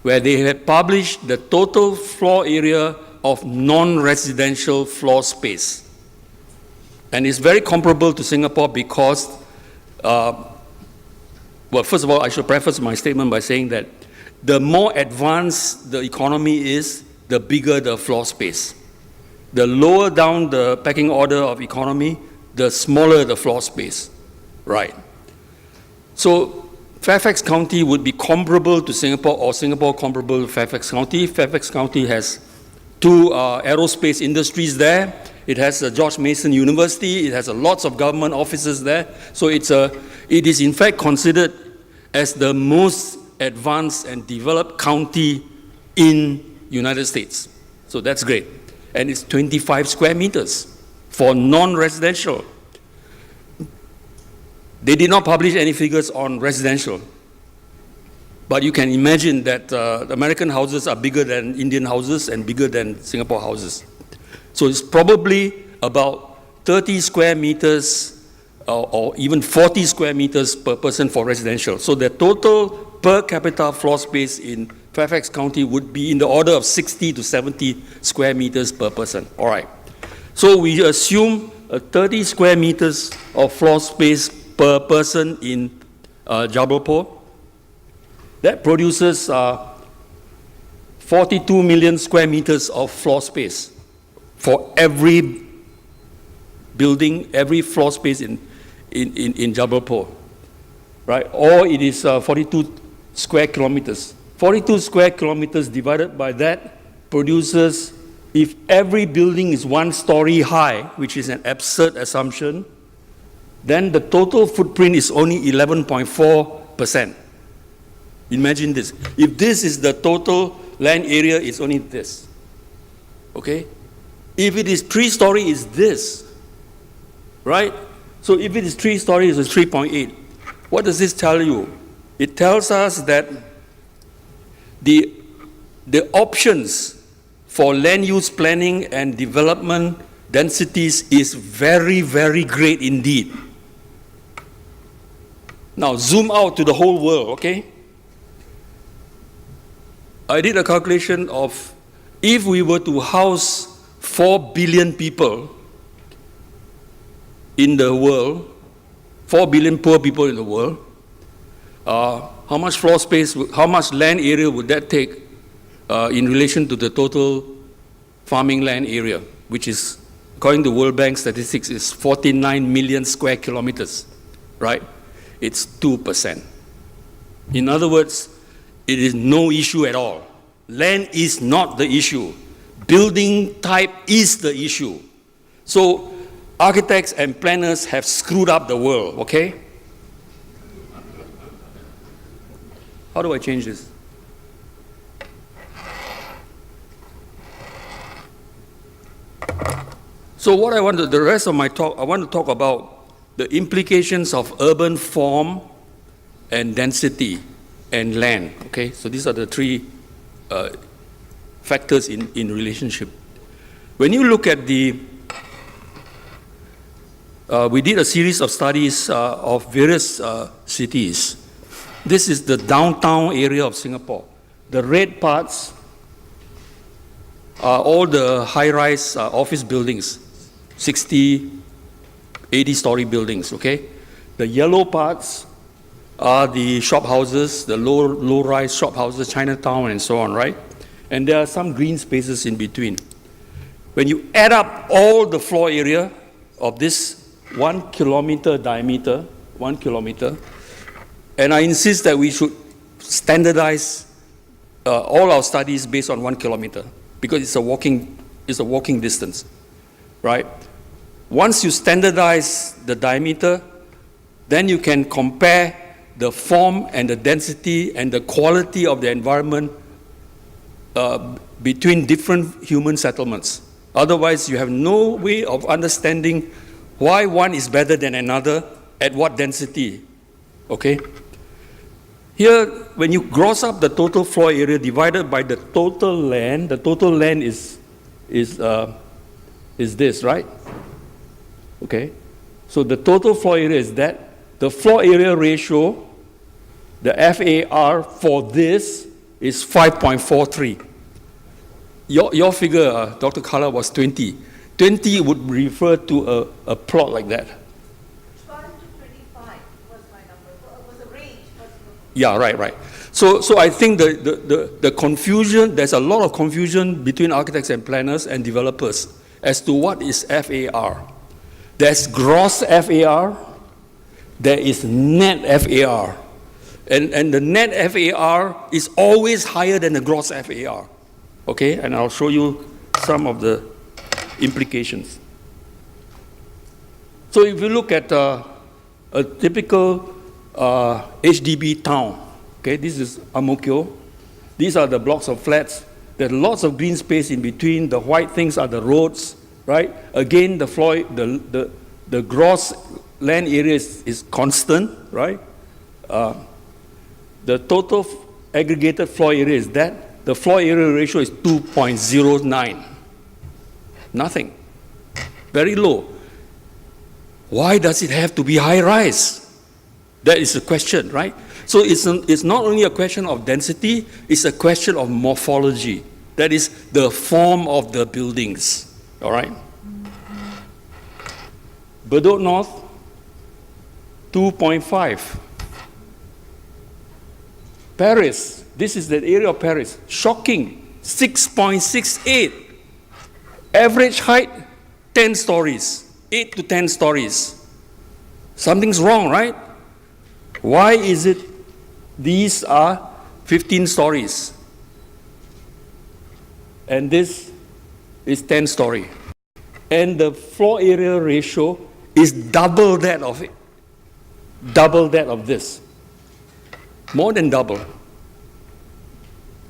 where they had published the total floor area of non-residential floor space. And it's very comparable to Singapore because, well, first of all, I should preface my statement by saying that the more advanced the economy is, the bigger the floor space. The lower down the pecking order of economy, the smaller the floor space. Right. So Fairfax County would be comparable to Singapore, or Singapore comparable to Fairfax County. Fairfax County has two aerospace industries there. It has a George Mason University. It has lots of government offices there. So it is in fact considered as the most advanced and developed county in United States. So that's great. And it's 25 square meters for non-residential. They did not publish any figures on residential. But you can imagine that American houses are bigger than Indian houses and bigger than Singapore houses. So it's probably about 30 square meters or even 40 square meters per person for residential. So the total per capita floor space in Fairfax County would be in the order of 60 to 70 square meters per person. All right. So we assume 30 square meters of floor space per person in Jabalpur. That produces 42 million square meters of floor space for every building, every floor space in Jabalpur, right? Or it is 42 square kilometers. 42 square kilometers divided by that produces, if every building is 1 story high, which is an absurd assumption, then the total footprint is only 11.4%. Imagine this. If this is the total land area, it's only this. Okay? If it is 3 story, it's this. Right? So if it is 3 stories, it's 3.8. What does this tell you? It tells us that the options for land use planning and development densities is very, very great indeed. Now zoom out to the whole world, okay? I did a calculation of if we were to house 4 billion people in the world, 4 billion poor people in the world, how much floor space, how much land area would that take in relation to the total farming land area, which is, according to World Bank statistics, is 49 million square kilometers, right? It's 2%. In other words, it is no issue at all. Land is not the issue. Building type is the issue. So architects and planners have screwed up the world, okay? How do I change this? So what I want to, the rest of my talk, I want to talk about the implications of urban form and density and land, okay? So these are the three factors in relationship. When you look at the, we did a series of studies of various cities. This is the downtown area of Singapore. The red parts are all the high-rise office buildings, 60, 80-story buildings, okay? The yellow parts are the shop houses, the low-rise shop houses, Chinatown and so on, right? And there are some green spaces in between. When you add up all the floor area of this 1 kilometer diameter, 1 kilometer, and I insist that we should standardize all our studies based on 1 kilometer because it's a walking distance, right? Once you standardize the diameter, then you can compare the form and the density and the quality of the environment between different human settlements. Otherwise, you have no way of understanding why one is better than another at what density, okay? Here, when you gross up the total floor area divided by the total land is this, right? Okay? So the total floor area is that. The floor area ratio, the FAR for this is 5.43. Your figure, Dr. Kala, was 20. 20 would refer to a plot like that. 12 to 25 was my number. So it was a range. Yeah, right. So I think the confusion, there's a lot of confusion between architects and planners and developers as to what is FAR. There's gross FAR, there is net FAR. And the net FAR is always higher than the gross FAR. Okay, and I'll show you some of the implications. So if you look at a typical HDB town, okay, this is Ang-Mo-Kio. These are the blocks of flats. There's lots of green space in between. The white things are the roads, right? Again, the gross land area is constant, right? The total aggregated floor area is that. The floor area ratio is 2.09. Nothing. Very low. Why does it have to be high-rise? That is the question, right? So it's not only a question of density, it's a question of morphology. That is the form of the buildings, all right? Bedok North, 2.5. Paris, this is the area of Paris. Shocking, 6.68. Average height, 10 stories, 8 to 10 stories. Something's wrong, right? Why is it these are 15 stories and this is 10 story? And the floor area ratio is double that of it. Double that of this. More than double.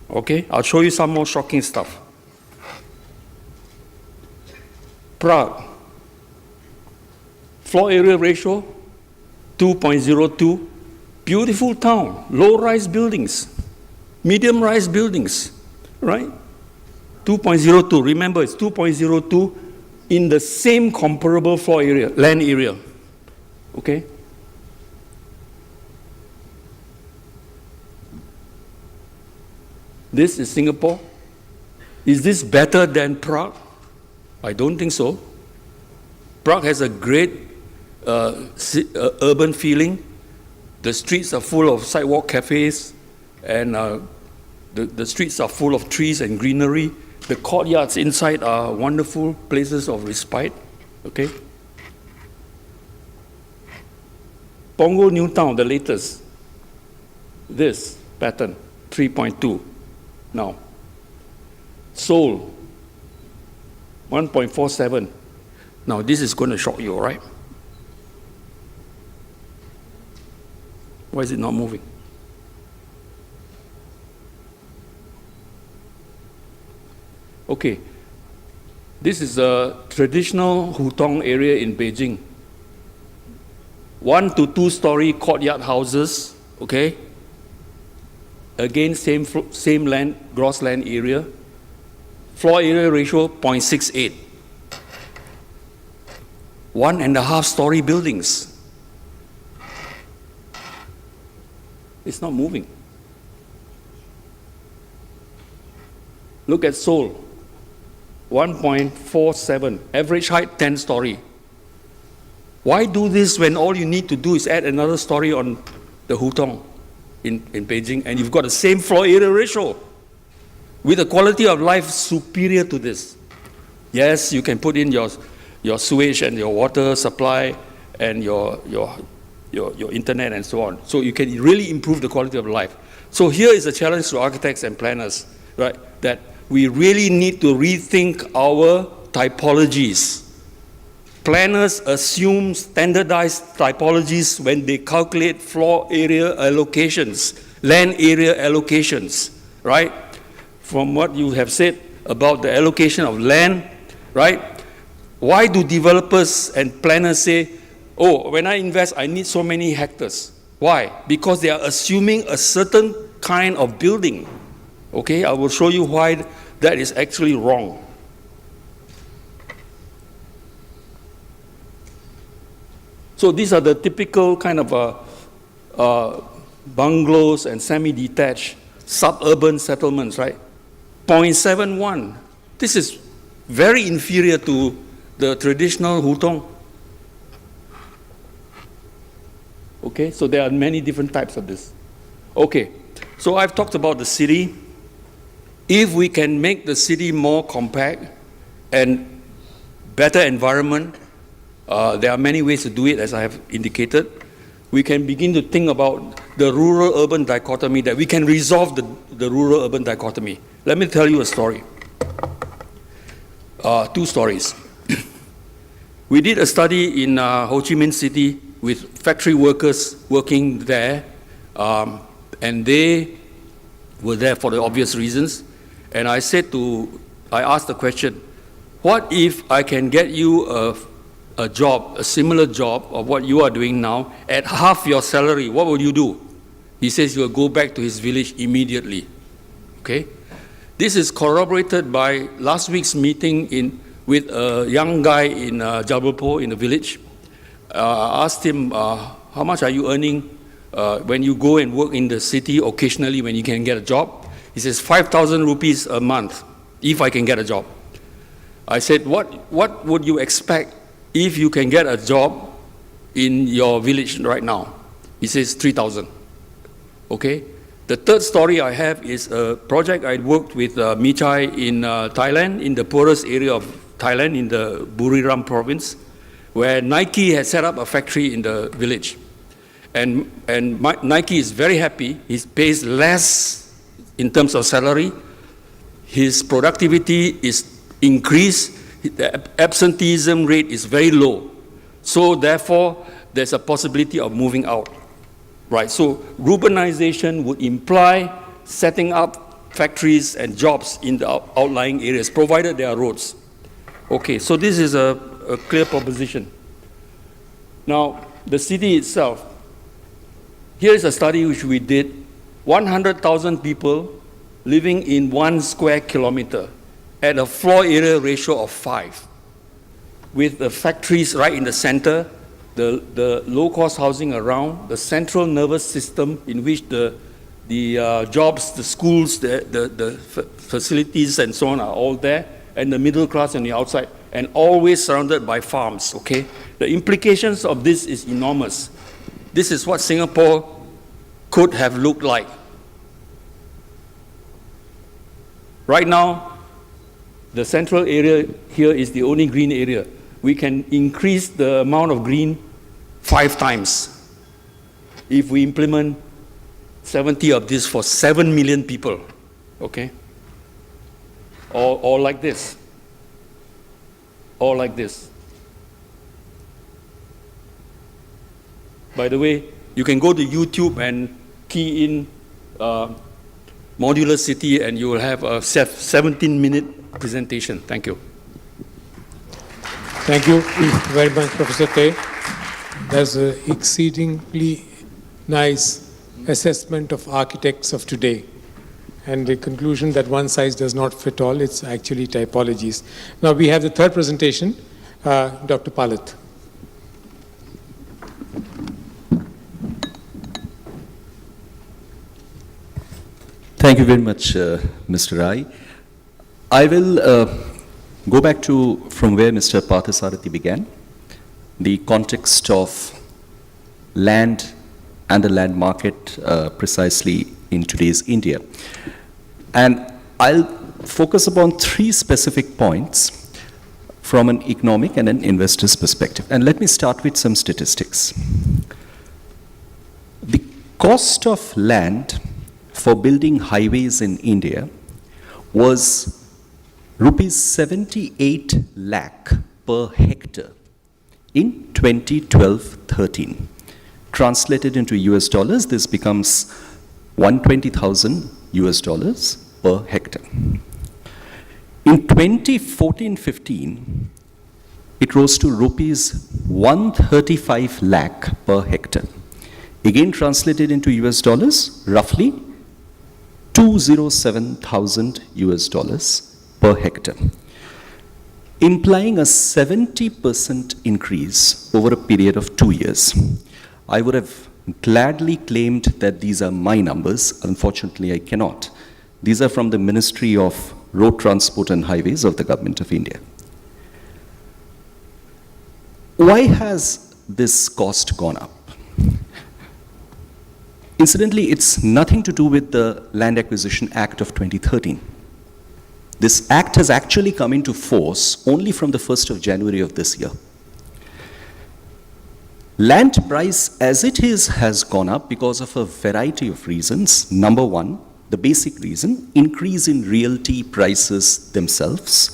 Okay, I'll show you some more shocking stuff. Prague. Floor area ratio, 2.02. Beautiful town, low-rise buildings, medium-rise buildings, right? 2.02, remember it's 2.02 in the same comparable floor area, land area, okay? This is Singapore. Is this better than Prague? I don't think so. Prague has a great urban feeling. The streets are full of sidewalk cafes and The streets are full of trees and greenery. The courtyards inside are wonderful places of respite. Okay? Punggol New Town, the latest. This pattern, 3.2 now. Seoul, 1.47. Now this is going to shock you, right? Why is it not moving? Okay, this is a traditional Hutong area in Beijing. 1 to 2 story courtyard houses, okay? Again, same land, gross land area. Floor area ratio 0.68. 1.5 story buildings. It's not moving. Look at Seoul. 1.47, average height 10 story. Why do this when all you need to do is add another story on the Hutong in Beijing, and you've got the same floor area ratio with a quality of life superior to this? Yes, you can put in your sewage and your water supply and your internet and so on. So you can really improve the quality of life. So here is a challenge to architects and planners, right? That we really need to rethink our typologies. Planners assume standardized typologies when they calculate floor area allocations, land area allocations, right? From what you have said about the allocation of land, right? Why do developers and planners say, oh, when I invest, I need so many hectares? Why? Because they are assuming a certain kind of building. Okay, I will show you why that is actually wrong. So these are the typical kind of bungalows and semi-detached suburban settlements, right? 0.71. This is very inferior to the traditional Hutong. Okay, so there are many different types of this. Okay, so I've talked about the city. If we can make the city more compact and better environment, there are many ways to do it, as I have indicated. We can begin to think about the rural-urban dichotomy, that we can resolve the rural-urban dichotomy. Let me tell you a story. 2 stories. We did a study in Ho Chi Minh City with factory workers working there, and they were there for the obvious reasons. And I asked the question, what if I can get you a job, a similar job of what you are doing now, at half your salary? What will you do? He says he will go back to his village immediately. Okay? This is corroborated by last week's meeting with a young guy in Jabalpur in the village. I asked him, how much are you earning when you go and work in the city occasionally when you can get a job? He says, 5,000 rupees a month, if I can get a job. I said, what would you expect if you can get a job in your village right now? He says, 3,000. Okay? The third story I have is a project I worked with Michai in Thailand, in the poorest area of Thailand, in the Buriram province, where Nike has set up a factory in the village. And Nike is very happy. He pays less in terms of salary. His productivity is increased. The absenteeism rate is very low. So therefore, there's a possibility of moving out. Right, so urbanization would imply setting up factories and jobs in the outlying areas, provided there are roads. Okay, so this is a clear proposition. Now, the city itself. Here is a study which we did. 100,000 people living in 1 square kilometer at a floor area ratio of 5, with the factories right in the center, the low-cost housing around, the central nervous system in which the jobs, the schools, the facilities and so on are all there, and the middle class on the outside, and always surrounded by farms, okay? The implications of this is enormous. This is what Singapore could have looked like. Right now, the central area here is the only green area. We can increase the amount of green 5 times if we implement 70 of this for 7 million people, okay? Or like this, or like this. By the way, you can go to YouTube and key in modular city and you will have a 17-minute presentation. Thank you. Thank you very much, Professor Tay. That's an exceedingly nice assessment of architects of today. And the conclusion that one size does not fit all, it's actually typologies. Now we have the third presentation, Dr. Palit. Thank you very much, Mr. Rai. I will go back to from where Mr. Parthasarthi began, the context of land and the land market precisely in today's India. And I'll focus upon 3 specific points from an economic and an investor's perspective. And let me start with some statistics. The cost of land for building highways in India was rupees 78 lakh per hectare in 2012-13. Translated into US dollars, this becomes 120,000 US dollars per hectare. In 2014-15, it rose to rupees 135 lakh per hectare. Again translated into US dollars, roughly 207,000 US dollars per hectare, implying a 70% increase over a period of 2 years. I would have gladly claimed that these are my numbers. Unfortunately, I cannot. These are from the Ministry of Road Transport and Highways of the Government of India. Why has this cost gone up? Incidentally, it's nothing to do with the Land Acquisition Act of 2013. This act has actually come into force only from the 1st of January of this year. Land price as it is has gone up because of a variety of reasons. Number one, the basic reason, increase in realty prices themselves.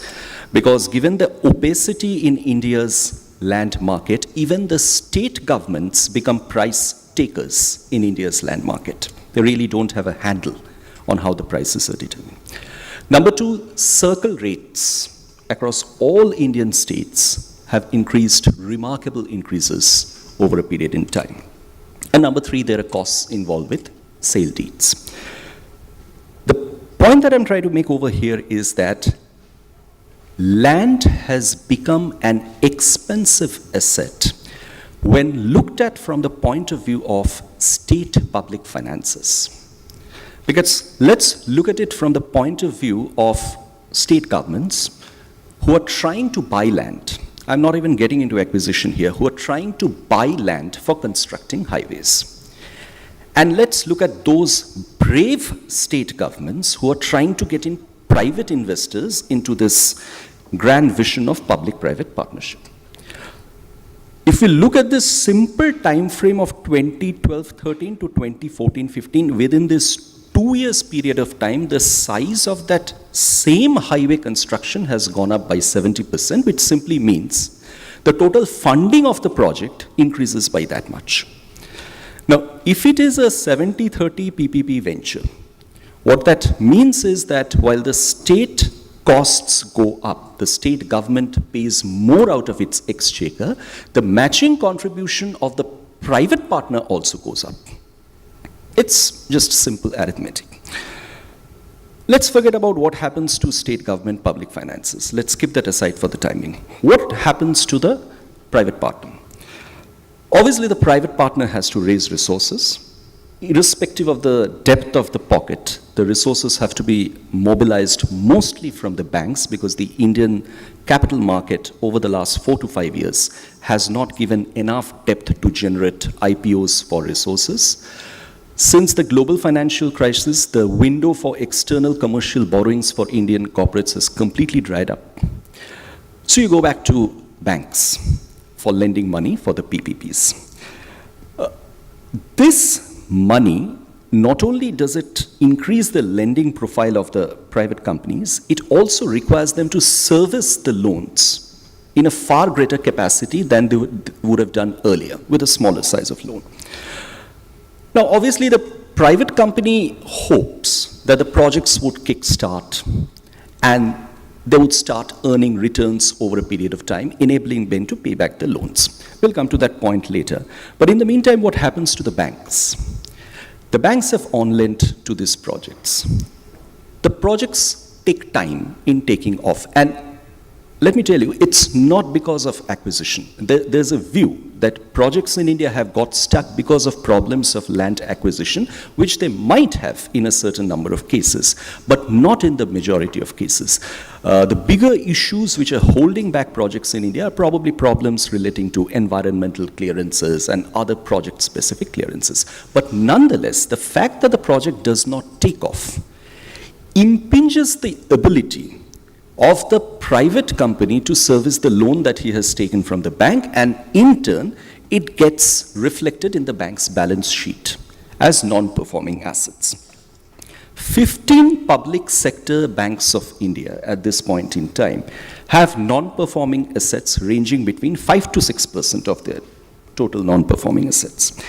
Because given the opacity in India's land market, even the state governments become price takers in India's land market. They really don't have a handle on how the prices are determined. Number two, circle rates across all Indian states have increased remarkable increases over a period in time. And number three, there are costs involved with sale deeds. The point that I'm trying to make over here is that land has become an expensive asset when looked at from the point of view of state public finances. Because let's look at it from the point of view of state governments who are trying to buy land. I'm not even getting into acquisition here, who are trying to buy land for constructing highways. And let's look at those brave state governments who are trying to get in private investors into this grand vision of public-private partnership. If we look at this simple time frame of 2012-13 to 2014-15, within this 2 years period of time, the size of that same highway construction has gone up by 70%, which simply means the total funding of the project increases by that much. Now, if it is a 70-30 PPP venture, what that means is that while the state costs go up, the state government pays more out of its exchequer, the matching contribution of the private partner also goes up. It's just simple arithmetic. Let's forget about what happens to state government public finances. Let's keep that aside for the timing. What happens to the private partner? Obviously, the private partner has to raise resources. Irrespective of the depth of the pocket, the resources have to be mobilized mostly from the banks because the Indian capital market over the last 4 to 5 years has not given enough depth to generate IPOs for resources. Since the global financial crisis, the window for external commercial borrowings for Indian corporates has completely dried up. So you go back to banks for lending money for the PPPs. This money, not only does it increase the lending profile of the private companies, it also requires them to service the loans in a far greater capacity than they would have done earlier with a smaller size of loan. Now, obviously, the private company hopes that the projects would kickstart and they would start earning returns over a period of time, enabling them to pay back the loans. We'll come to that point later. But in the meantime, what happens to the banks? The banks have on-lent to these projects. The projects take time in taking off. And let me tell you, it's not because of acquisition. There's a view that projects in India have got stuck because of problems of land acquisition, which they might have in a certain number of cases, but not in the majority of cases. The bigger issues which are holding back projects in India are probably problems relating to environmental clearances and other project-specific clearances. But nonetheless, the fact that the project does not take off impinges the ability of the private company to service the loan that he has taken from the bank, and in turn, it gets reflected in the bank's balance sheet as non-performing assets. 15 public sector banks of India at this point in time have non-performing assets ranging between 5 to 6% of their total non-performing assets.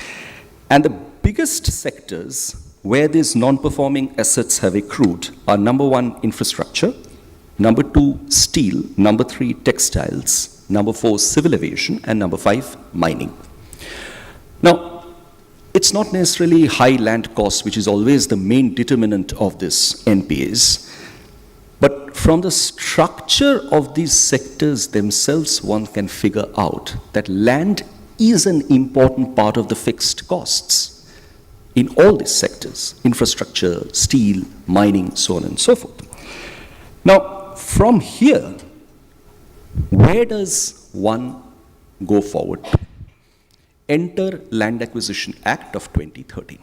And the biggest sectors where these non-performing assets have accrued are number 1, infrastructure, number 2, steel, number 3, textiles, number 4, civil aviation, and number 5, mining. Now, it's not necessarily high land costs, which is always the main determinant of this NPAs, but from the structure of these sectors themselves, one can figure out that land is an important part of the fixed costs in all these sectors: infrastructure, steel, mining, so on and so forth. Now, from here, where does one go forward? Enter Land Acquisition Act of 2013.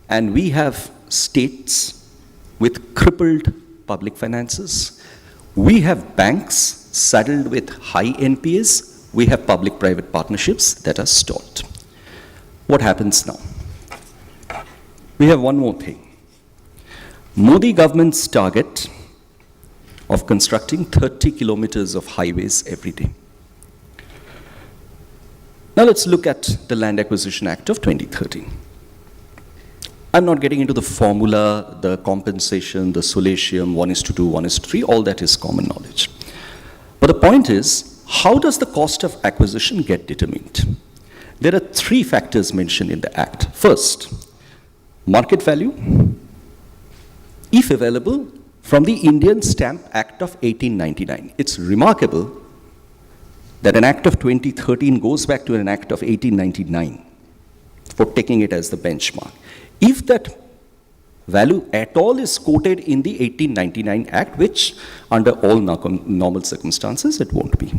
And we have states with crippled public finances. We have banks saddled with high NPAs. We have public-private partnerships that are stalled. What happens now? We have one more thing. Modi government's target of constructing 30 kilometers of highways every day. Now let's look at the Land Acquisition Act of 2013. I'm not getting into the formula, the compensation, the solatium, 1:2, 1:3, all that is common knowledge. But the point is, how does the cost of acquisition get determined? There are 3 factors mentioned in the Act. First, market value, if available, from the Indian Stamp Act of 1899. It's remarkable that an Act of 2013 goes back to an Act of 1899 for taking it as the benchmark. If that value at all is quoted in the 1899 Act, which under all normal circumstances it won't be.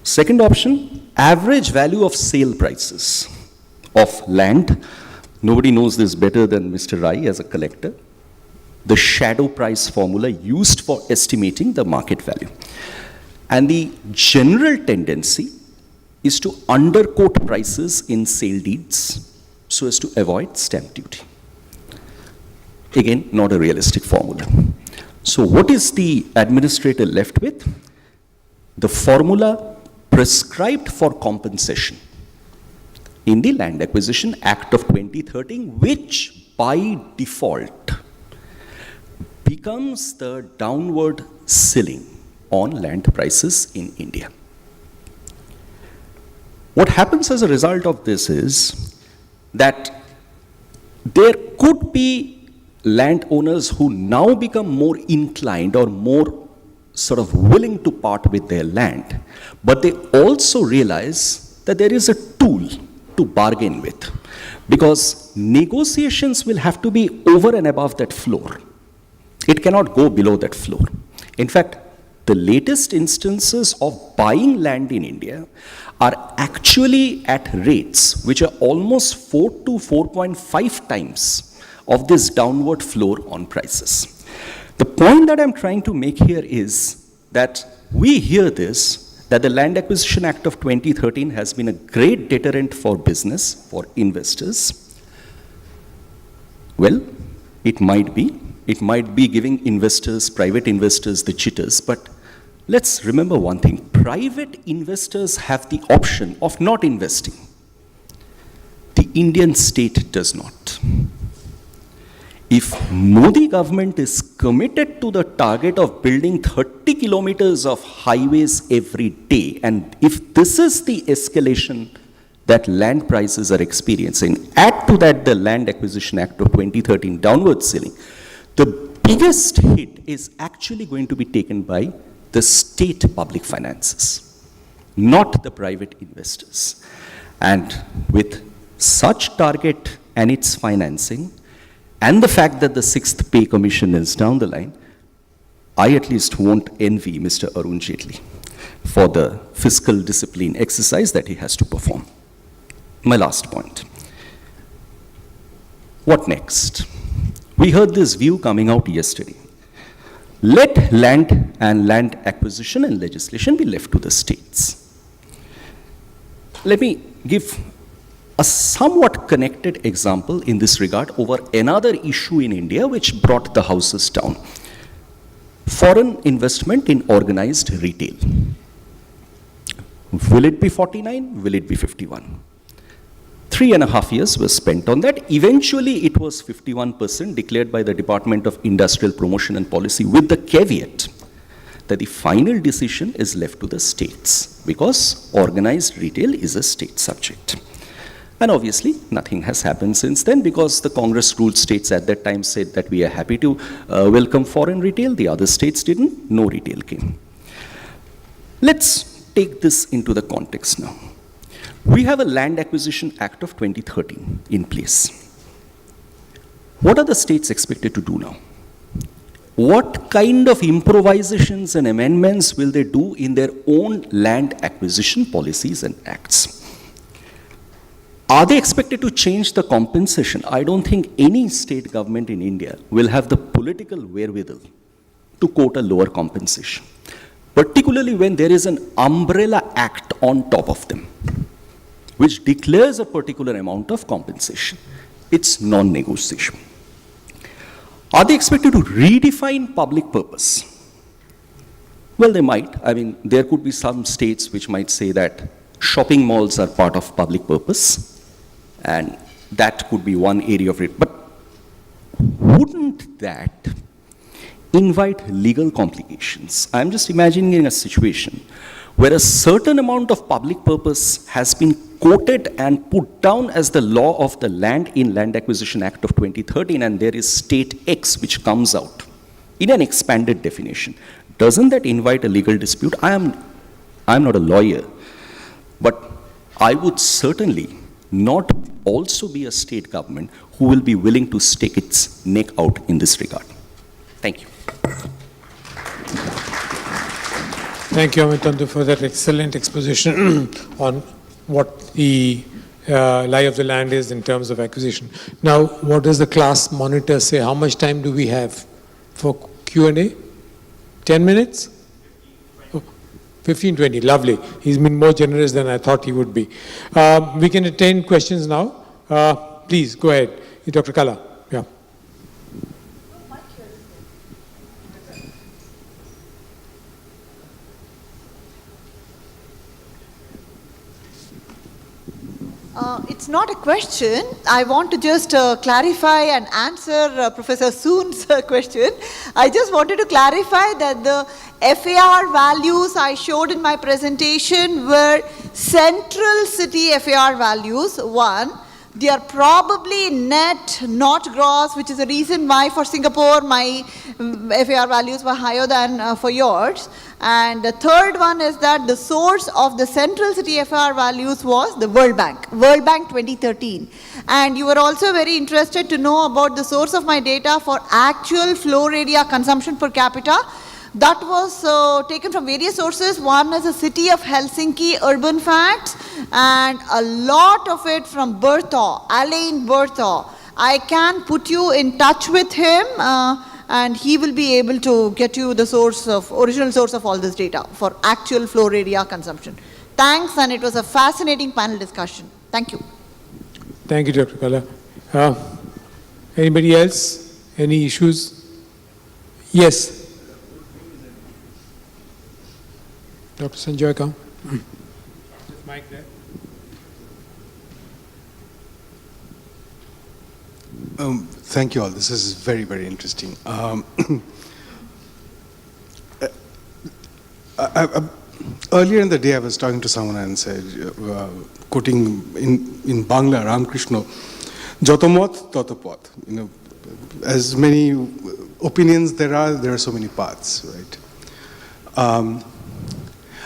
Second option, average value of sale prices of land. Nobody knows this better than Mr. Rai as a collector. The shadow price formula used for estimating the market value. And the general tendency is to underquote prices in sale deeds so as to avoid stamp duty. Again, not a realistic formula. So what is the administrator left with? The formula prescribed for compensation in the Land Acquisition Act of 2013, which by default becomes the downward ceiling on land prices in India. What happens as a result of this is that there could be landowners who now become more inclined or more sort of willing to part with their land, but they also realize that there is a tool to bargain with, because negotiations will have to be over and above that floor. It cannot go below that floor. In fact, the latest instances of buying land in India are actually at rates which are almost 4 to 4.5 times of this downward floor on prices. The point that I'm trying to make here is that we hear this, that the Land Acquisition Act of 2013 has been a great deterrent for business, for investors. Well, it might be. It might be giving investors, private investors, the jitters, but let's remember one thing. Private investors have the option of not investing. The Indian state does not. If Modi government is committed to the target of building 30 kilometers of highways every day, and if this is the escalation that land prices are experiencing, add to that the Land Acquisition Act of 2013 downward ceiling, the biggest hit is actually going to be taken by the state public finances, not the private investors. And with such target and its financing, and the fact that the 6th Pay Commission is down the line, I at least won't envy Mr. Arun Jaitley for the fiscal discipline exercise that he has to perform. My last point. What next? We heard this view coming out yesterday. Let land and land acquisition and legislation be left to the states. Let me give a somewhat connected example in this regard over another issue in India which brought the houses down. Foreign investment in organized retail. Will it be 49? Will it be 51? 3.5 years was spent on that. Eventually, it was 51% declared by the Department of Industrial Promotion and Policy with the caveat that the final decision is left to the states because organized retail is a state subject. And obviously, nothing has happened since then because the Congress-ruled states at that time said that we are happy to welcome foreign retail. The other states didn't. No retail came. Let's take this into the context now. We have a Land Acquisition Act of 2013 in place. What are the states expected to do now? What kind of improvisations and amendments will they do in their own land acquisition policies and acts? Are they expected to change the compensation? I don't think any state government in India will have the political wherewithal to quote a lower compensation, particularly when there is an umbrella act on top of them, which declares a particular amount of compensation. It's non-negotiable. Are they expected to redefine public purpose? Well, they might. I mean, there could be some states which might say that shopping malls are part of public purpose, and that could be one area of it. But wouldn't that invite legal complications? I'm just imagining a situation where a certain amount of public purpose has been quoted and put down as the law of the land in Land Acquisition Act of 2013, and there is state X which comes out in an expanded definition. Doesn't that invite a legal dispute? I'm not a lawyer, but I would certainly not also be a state government who will be willing to stick its neck out in this regard. Thank you. Thank you, Amitendu, for that excellent exposition on what the lie of the land is in terms of acquisition. Now, what does the class monitor say? How much time do we have for Q&A? 10 minutes? 15, 20, lovely. He's been more generous than I thought he would be. We can entertain questions now. Please, go ahead. Dr. Kala. Yeah. It's not a question. I want to just clarify and answer Professor Soon's question. I just wanted to clarify that the FAR values I showed in my presentation were central city FAR values, one. They are probably net, not gross, which is the reason why for Singapore my FAR values were higher than for yours. And the third one is that the source of the central city FAR values was the World Bank 2013. And you were also very interested to know about the source of my data for actual floor area consumption per capita, That was taken from various sources. One is the City of Helsinki Urban Facts, and a lot of it from Berthaud, Alain Berthaud. I can put you in touch with him, and he will be able to get you the original source of all this data for actual floor area consumption. Thanks, and it was a fascinating panel discussion. Thank you. Thank you, Dr. Kala. Anybody else? Any issues? Yes. Dr. Sanjoy, come. Just mic there. Thank you all. This is very, very interesting. Earlier in the day, I was talking to someone and said, quoting in Bangla, Ramakrishna, "Joto mot, toto pot." You know, as many opinions there are so many paths, right?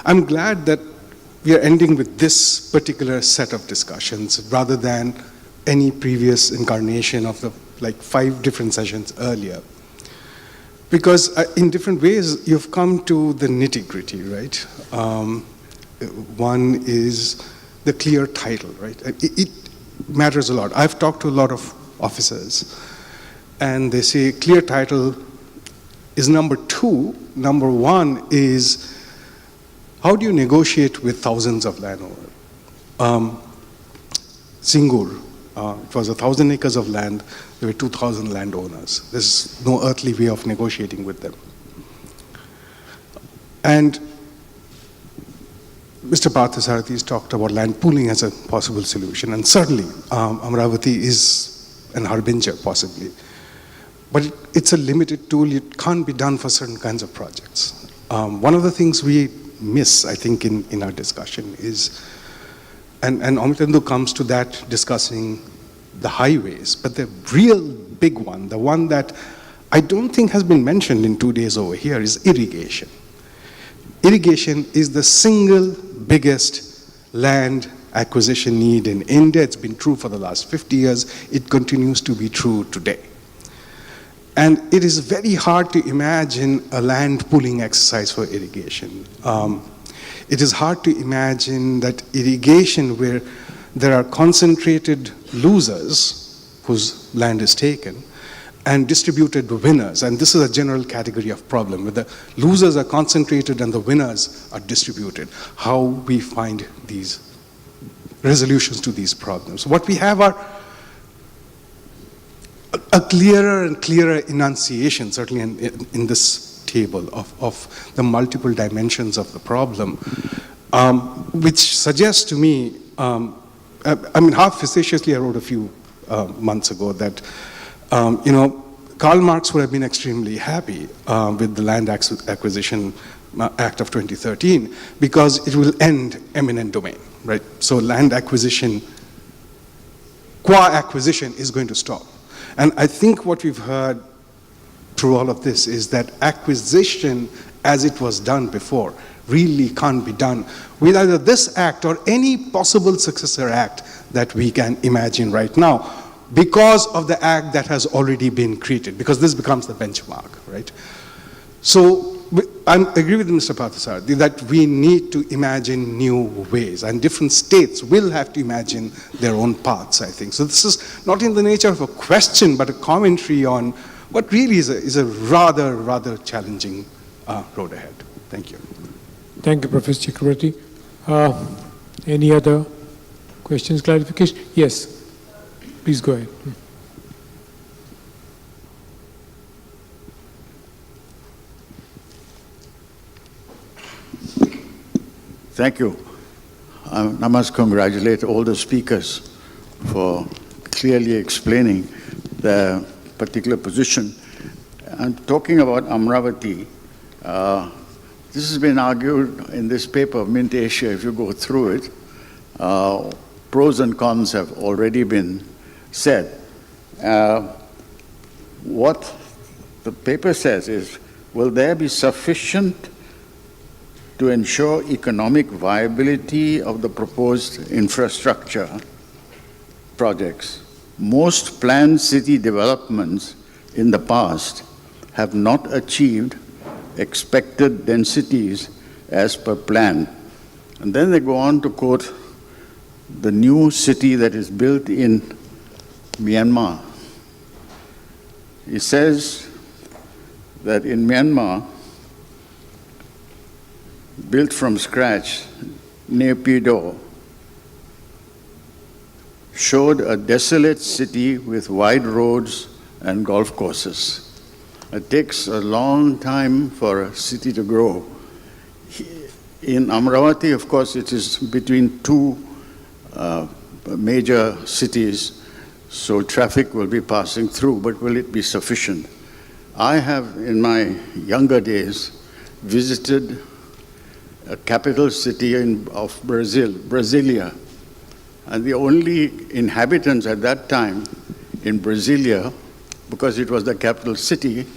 I'm glad that we are ending with this particular set of discussions rather than any previous incarnation of the 5 different sessions earlier. Because in different ways, you've come to the nitty-gritty, right? One is the clear title, right? It matters a lot. I've talked to a lot of officers, and they say clear title is number 2. Number 1 is, how do you negotiate with thousands of landowners? Singur, it was 1,000 acres of land. There were 2,000 landowners. There's no earthly way of negotiating with them. And Mr. Parthasarthi has talked about land pooling as a possible solution, and certainly Amravati is an harbinger, possibly. But it's a limited tool. It can't be done for certain kinds of projects. One of the things we miss, I think, in our discussion is, and Amitendu comes to that discussing the highways, but the real big one, the one that I don't think has been mentioned in 2 days over here, is irrigation. Irrigation is the single biggest land acquisition need in India. It's been true for the last 50 years. It continues to be true today. And it is very hard to imagine a land pooling exercise for irrigation. It is hard to imagine that irrigation where there are concentrated losers whose land is taken and distributed winners. And this is a general category of problem, where the losers are concentrated and the winners are distributed. How we find these resolutions to these problems. What we have are a clearer and clearer enunciation, certainly in this table, of the multiple dimensions of the problem, which suggests to me, half facetiously I wrote a few months ago that, Karl Marx would have been extremely happy with the Land Acquisition Act of 2013 because it will end eminent domain, right? So land acquisition, qua acquisition is going to stop. And I think what we've heard through all of this is that acquisition as it was done before really can't be done with either this act or any possible successor act that we can imagine right now because of the act that has already been created, because this becomes the benchmark, right? So I agree with Mr. Parthasarthi that we need to imagine new ways, and different states will have to imagine their own paths, I think. So this is not in the nature of a question, but a commentary on what really is a rather challenging road ahead. Thank you. Thank you, Professor Chakraborty. Any other questions, clarification? Yes, please go ahead. Thank you. I must congratulate all the speakers for clearly explaining their particular position. And talking about Amravati, this has been argued in this paper, Mint Asia, if you go through it. Pros and cons have already been said. What the paper says is, will there be sufficient to ensure economic viability of the proposed infrastructure projects? Most planned city developments in the past have not achieved expected densities as per plan. And then they go on to quote the new city that is built in Myanmar. He says that in Myanmar, built from scratch, Napier showed a desolate city with wide roads and golf courses. It takes a long time for a city to grow. In Amravati, of course, it is between two major cities, so traffic will be passing through, but will it be sufficient? I have, in my younger days, visited a capital city of Brazil, Brasilia, and the only inhabitants at that time in Brasilia, because it was the capital city,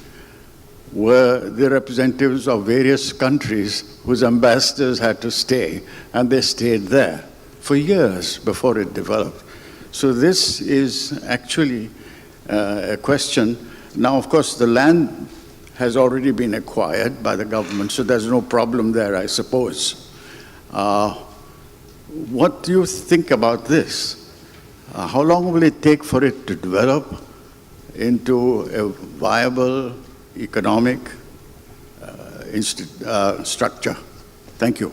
were the representatives of various countries whose ambassadors had to stay, and they stayed there for years before it developed. So this is actually a question. Now, of course, the land has already been acquired by the government, so there's no problem there, I suppose. What do you think about this? How long will it take for it to develop into a viable economic structure? Thank you.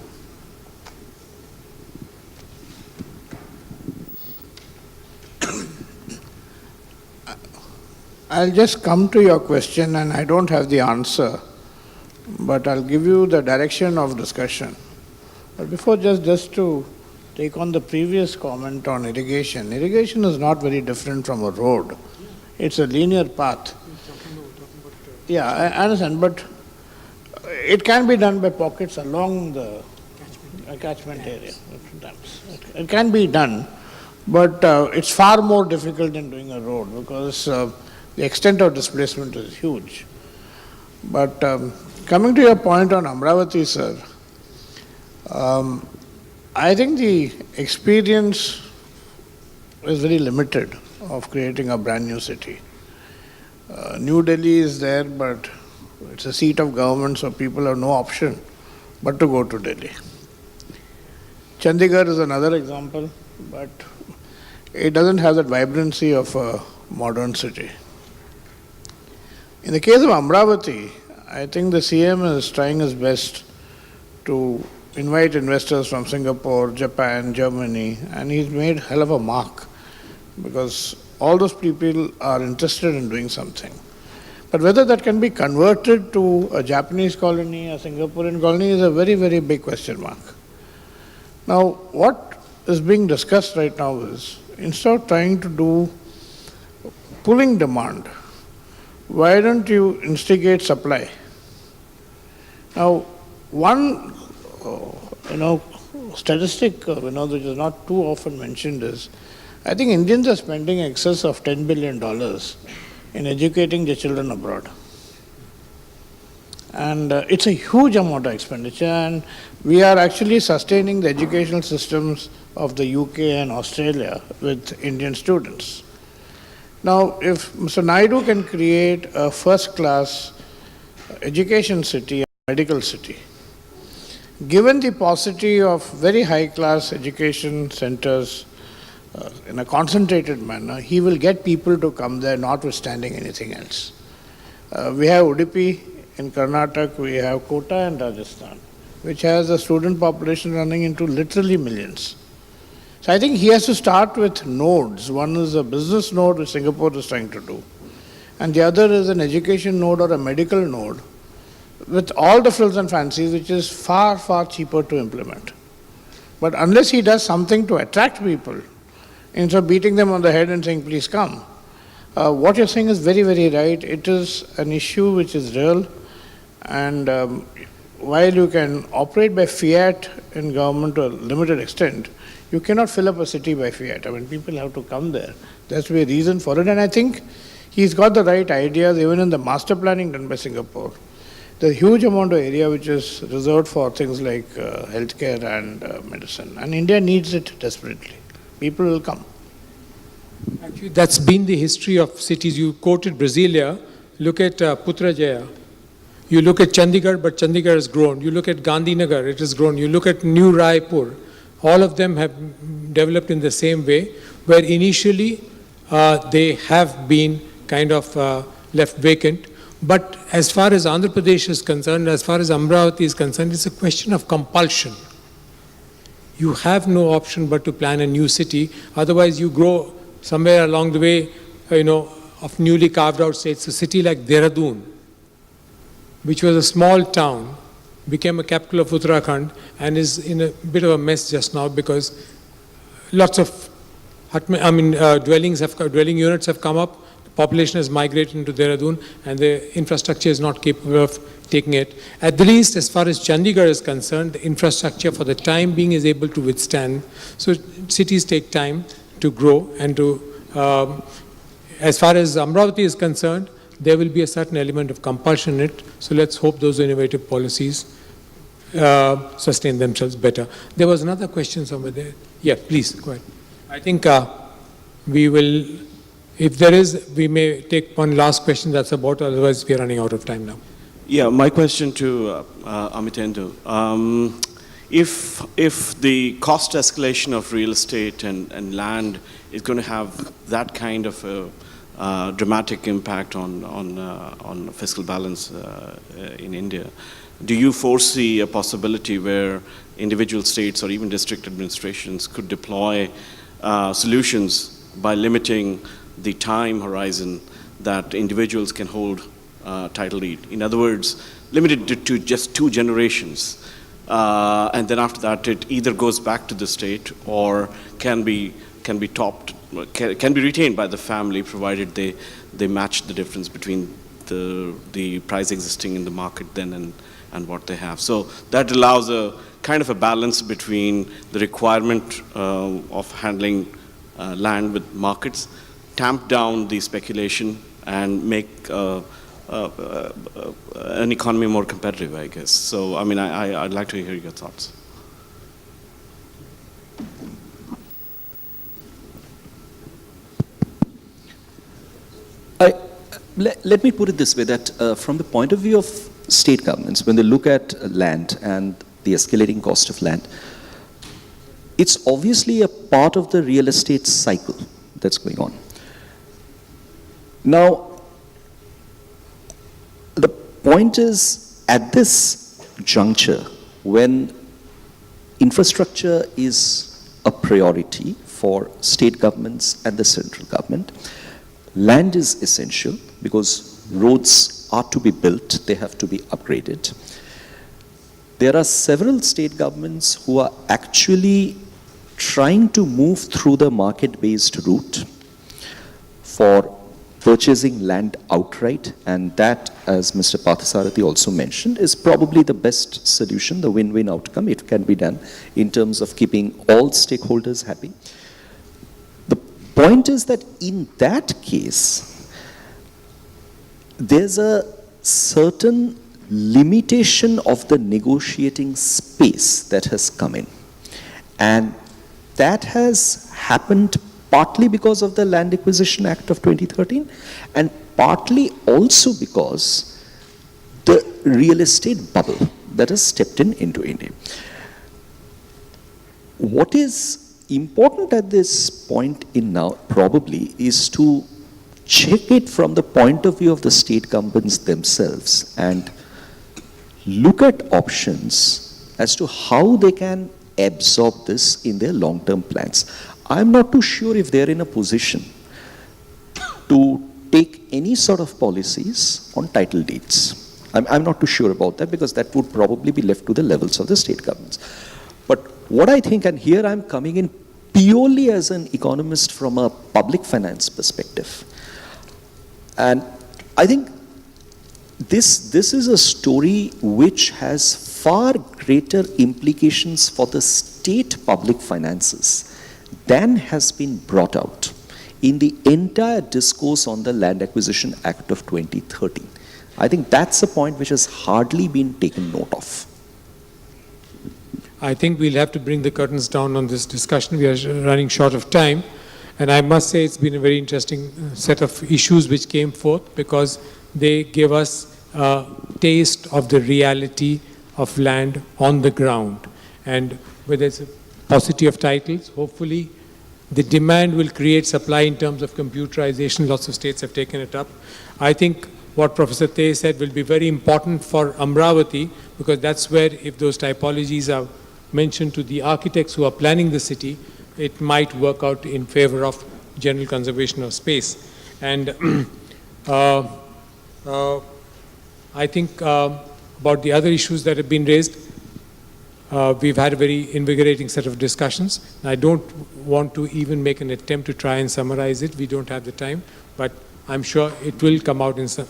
I'll just come to your question, and I don't have the answer, but I'll give you the direction of discussion. But before, just to take on the previous comment on irrigation. Irrigation is not very different from a road. It's a linear path. Yeah, I understand, but it can be done by pockets along the catchment area. It can be done, but it's far more difficult than doing a road because the extent of displacement is huge. But coming to your point on Amravati, sir, I think the experience is very limited of creating a brand new city. New Delhi is there, but it's a seat of government, so people have no option but to go to Delhi. Chandigarh is another example, but it doesn't have that vibrancy of a modern city. In the case of Amravati, I think the CM is trying his best to invite investors from Singapore, Japan, Germany, and he's made hell of a mark because all those people are interested in doing something. But whether that can be converted to a Japanese colony, a Singaporean colony is a very, very big question mark. Now, what is being discussed right now is, instead of trying to do pulling demand, why don't you instigate supply? Now, one statistic, which is not too often mentioned is, I think Indians are spending in excess of $10 billion in educating their children abroad. And it's a huge amount of expenditure, and we are actually sustaining the educational systems of the UK and Australia with Indian students. Now, if Mr. Naidu can create a first-class education city, a medical city, given the paucity of very high-class education centers in a concentrated manner, he will get people to come there notwithstanding anything else. We have Udupi in Karnataka, we have Kota in Rajasthan, which has a student population running into literally millions. So I think he has to start with nodes. One is a business node, which Singapore is trying to do, and the other is an education node or a medical node with all the frills and fancies, which is far, far cheaper to implement. But unless he does something to attract people, instead of beating them on the head and saying, please come, what you're saying is very, very right. It is an issue which is real, and while you can operate by fiat in government to a limited extent, you cannot fill up a city by fiat. I mean, people have to come there. There has to be a reason for it, and I think he's got the right ideas, even in the master planning done by Singapore. There's a huge amount of area which is reserved for things like healthcare and medicine, and India needs it desperately. People will come. Actually, that's been the history of cities. You quoted Brasilia. Look at Putrajaya. You look at Chandigarh, but Chandigarh has grown. You look at Gandhinagar, it has grown. You look at New Raipur, all of them have developed in the same way, where initially they have been kind of left vacant. But as far as Andhra Pradesh is concerned, as far as Amravati is concerned, it's a question of compulsion. You have no option but to plan a new city. Otherwise, you grow somewhere along the way, of newly carved out states. A city like Dehradun, which was a small town, became a capital of Uttarakhand and is in a bit of a mess just now because lots of dwelling units have come up. The population has migrated into Dehradun, and the infrastructure is not capable of taking it. At the least, as far as Chandigarh is concerned, the infrastructure for the time being is able to withstand. So cities take time to grow, and as far as Amravati is concerned, there will be a certain element of compulsion in it. So let's hope those innovative policies sustain themselves better. There was another question somewhere there. Yeah, please, go ahead. I think we will, if there is, we may take one last question that's about, otherwise we are running out of time now. Yeah, my question to Amitendu. If the cost escalation of real estate and land is going to have that kind of a dramatic impact on fiscal balance in India, do you foresee a possibility where individual states or even district administrations could deploy solutions by limiting the time horizon that individuals can hold title deed? In other words, limited to just 2 generations. And then after that, it either goes back to the state or can be retained by the family, provided they match the difference between the price existing in the market then and what they have. So that allows a kind of a balance between the requirement of handling land with markets, tamp down the speculation, and make an economy more competitive, I guess. So, I mean, I'd like to hear your thoughts. Let me put it this way, that from the point of view of state governments, when they look at land and the escalating cost of land, it's obviously a part of the real estate cycle that's going on. Now, the point is, at this juncture, when infrastructure is a priority for state governments and the central government, land is essential because roads are to be built, they have to be upgraded. There are several state governments who are actually trying to move through the market-based route for purchasing land outright, and that, as Mr. Parthasarthi also mentioned, is probably the best solution, the win-win outcome. It can be done in terms of keeping all stakeholders happy. The point is that in that case, there's a certain limitation of the negotiating space that has come in. And that has happened partly because of the Land Acquisition Act of 2013 and partly also because the real estate bubble that has stepped into India. What is important at this point in now probably is to check it from the point of view of the state governments themselves and look at options as to how they can absorb this in their long-term plans. I'm not too sure if they're in a position to take any sort of policies on title deeds. I'm not too sure about that because that would probably be left to the levels of the state governments. But what I think, and here I'm coming in purely as an economist from a public finance perspective, and I think this is a story which has far greater implications for the state public finances than has been brought out in the entire discourse on the Land Acquisition Act of 2013. I think that's a point which has hardly been taken note of. I think we'll have to bring the curtains down on this discussion. We are running short of time. And I must say it's been a very interesting set of issues which came forth because they give us a taste context of the reality of land on the ground. And where there's a paucity of titles, hopefully the demand will create supply in terms of computerization. Lots of states have taken it up. I think what Professor Tay said will be very important for Amravati, because that's where, if those typologies are mentioned to the architects who are planning the city, it might work out in favor of general conservation of space. And I think about the other issues that have been raised, we've had a very invigorating set of discussions. I don't want to even make an attempt to try and summarize it. We don't have the time, but I'm sure it will come out in some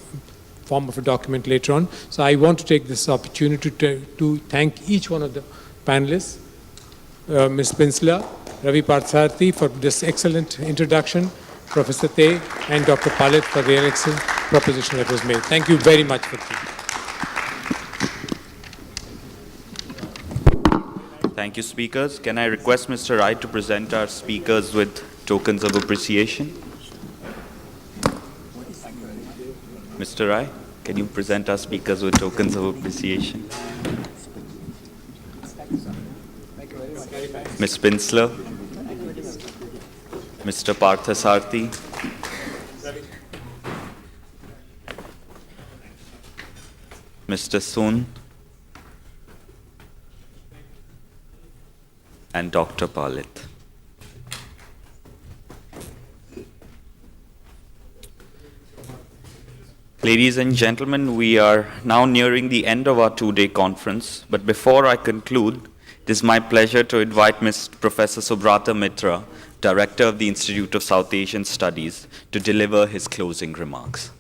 form of a document later on. So I want to take this opportunity to thank each one of the panelists, Ms. Pinsler, Ravi Parthasarthi for this excellent introduction, Professor Tay and Dr. Palit for the excellent proposition that was made. Thank you very much for that. Thank you, speakers. Can I request Mr. Rai to present our speakers with tokens of appreciation? Mr. Rai, can you present our speakers with tokens of appreciation? Ms. Pinsler, Mr. Parthasarthi, Mr. Soon, and Dr. Palit. Ladies and gentlemen, we are now nearing the end of our two-day conference, but before I conclude, it is my pleasure to invite Professor Subrata Mitra, Director of the Institute of South Asian Studies, to deliver his closing remarks.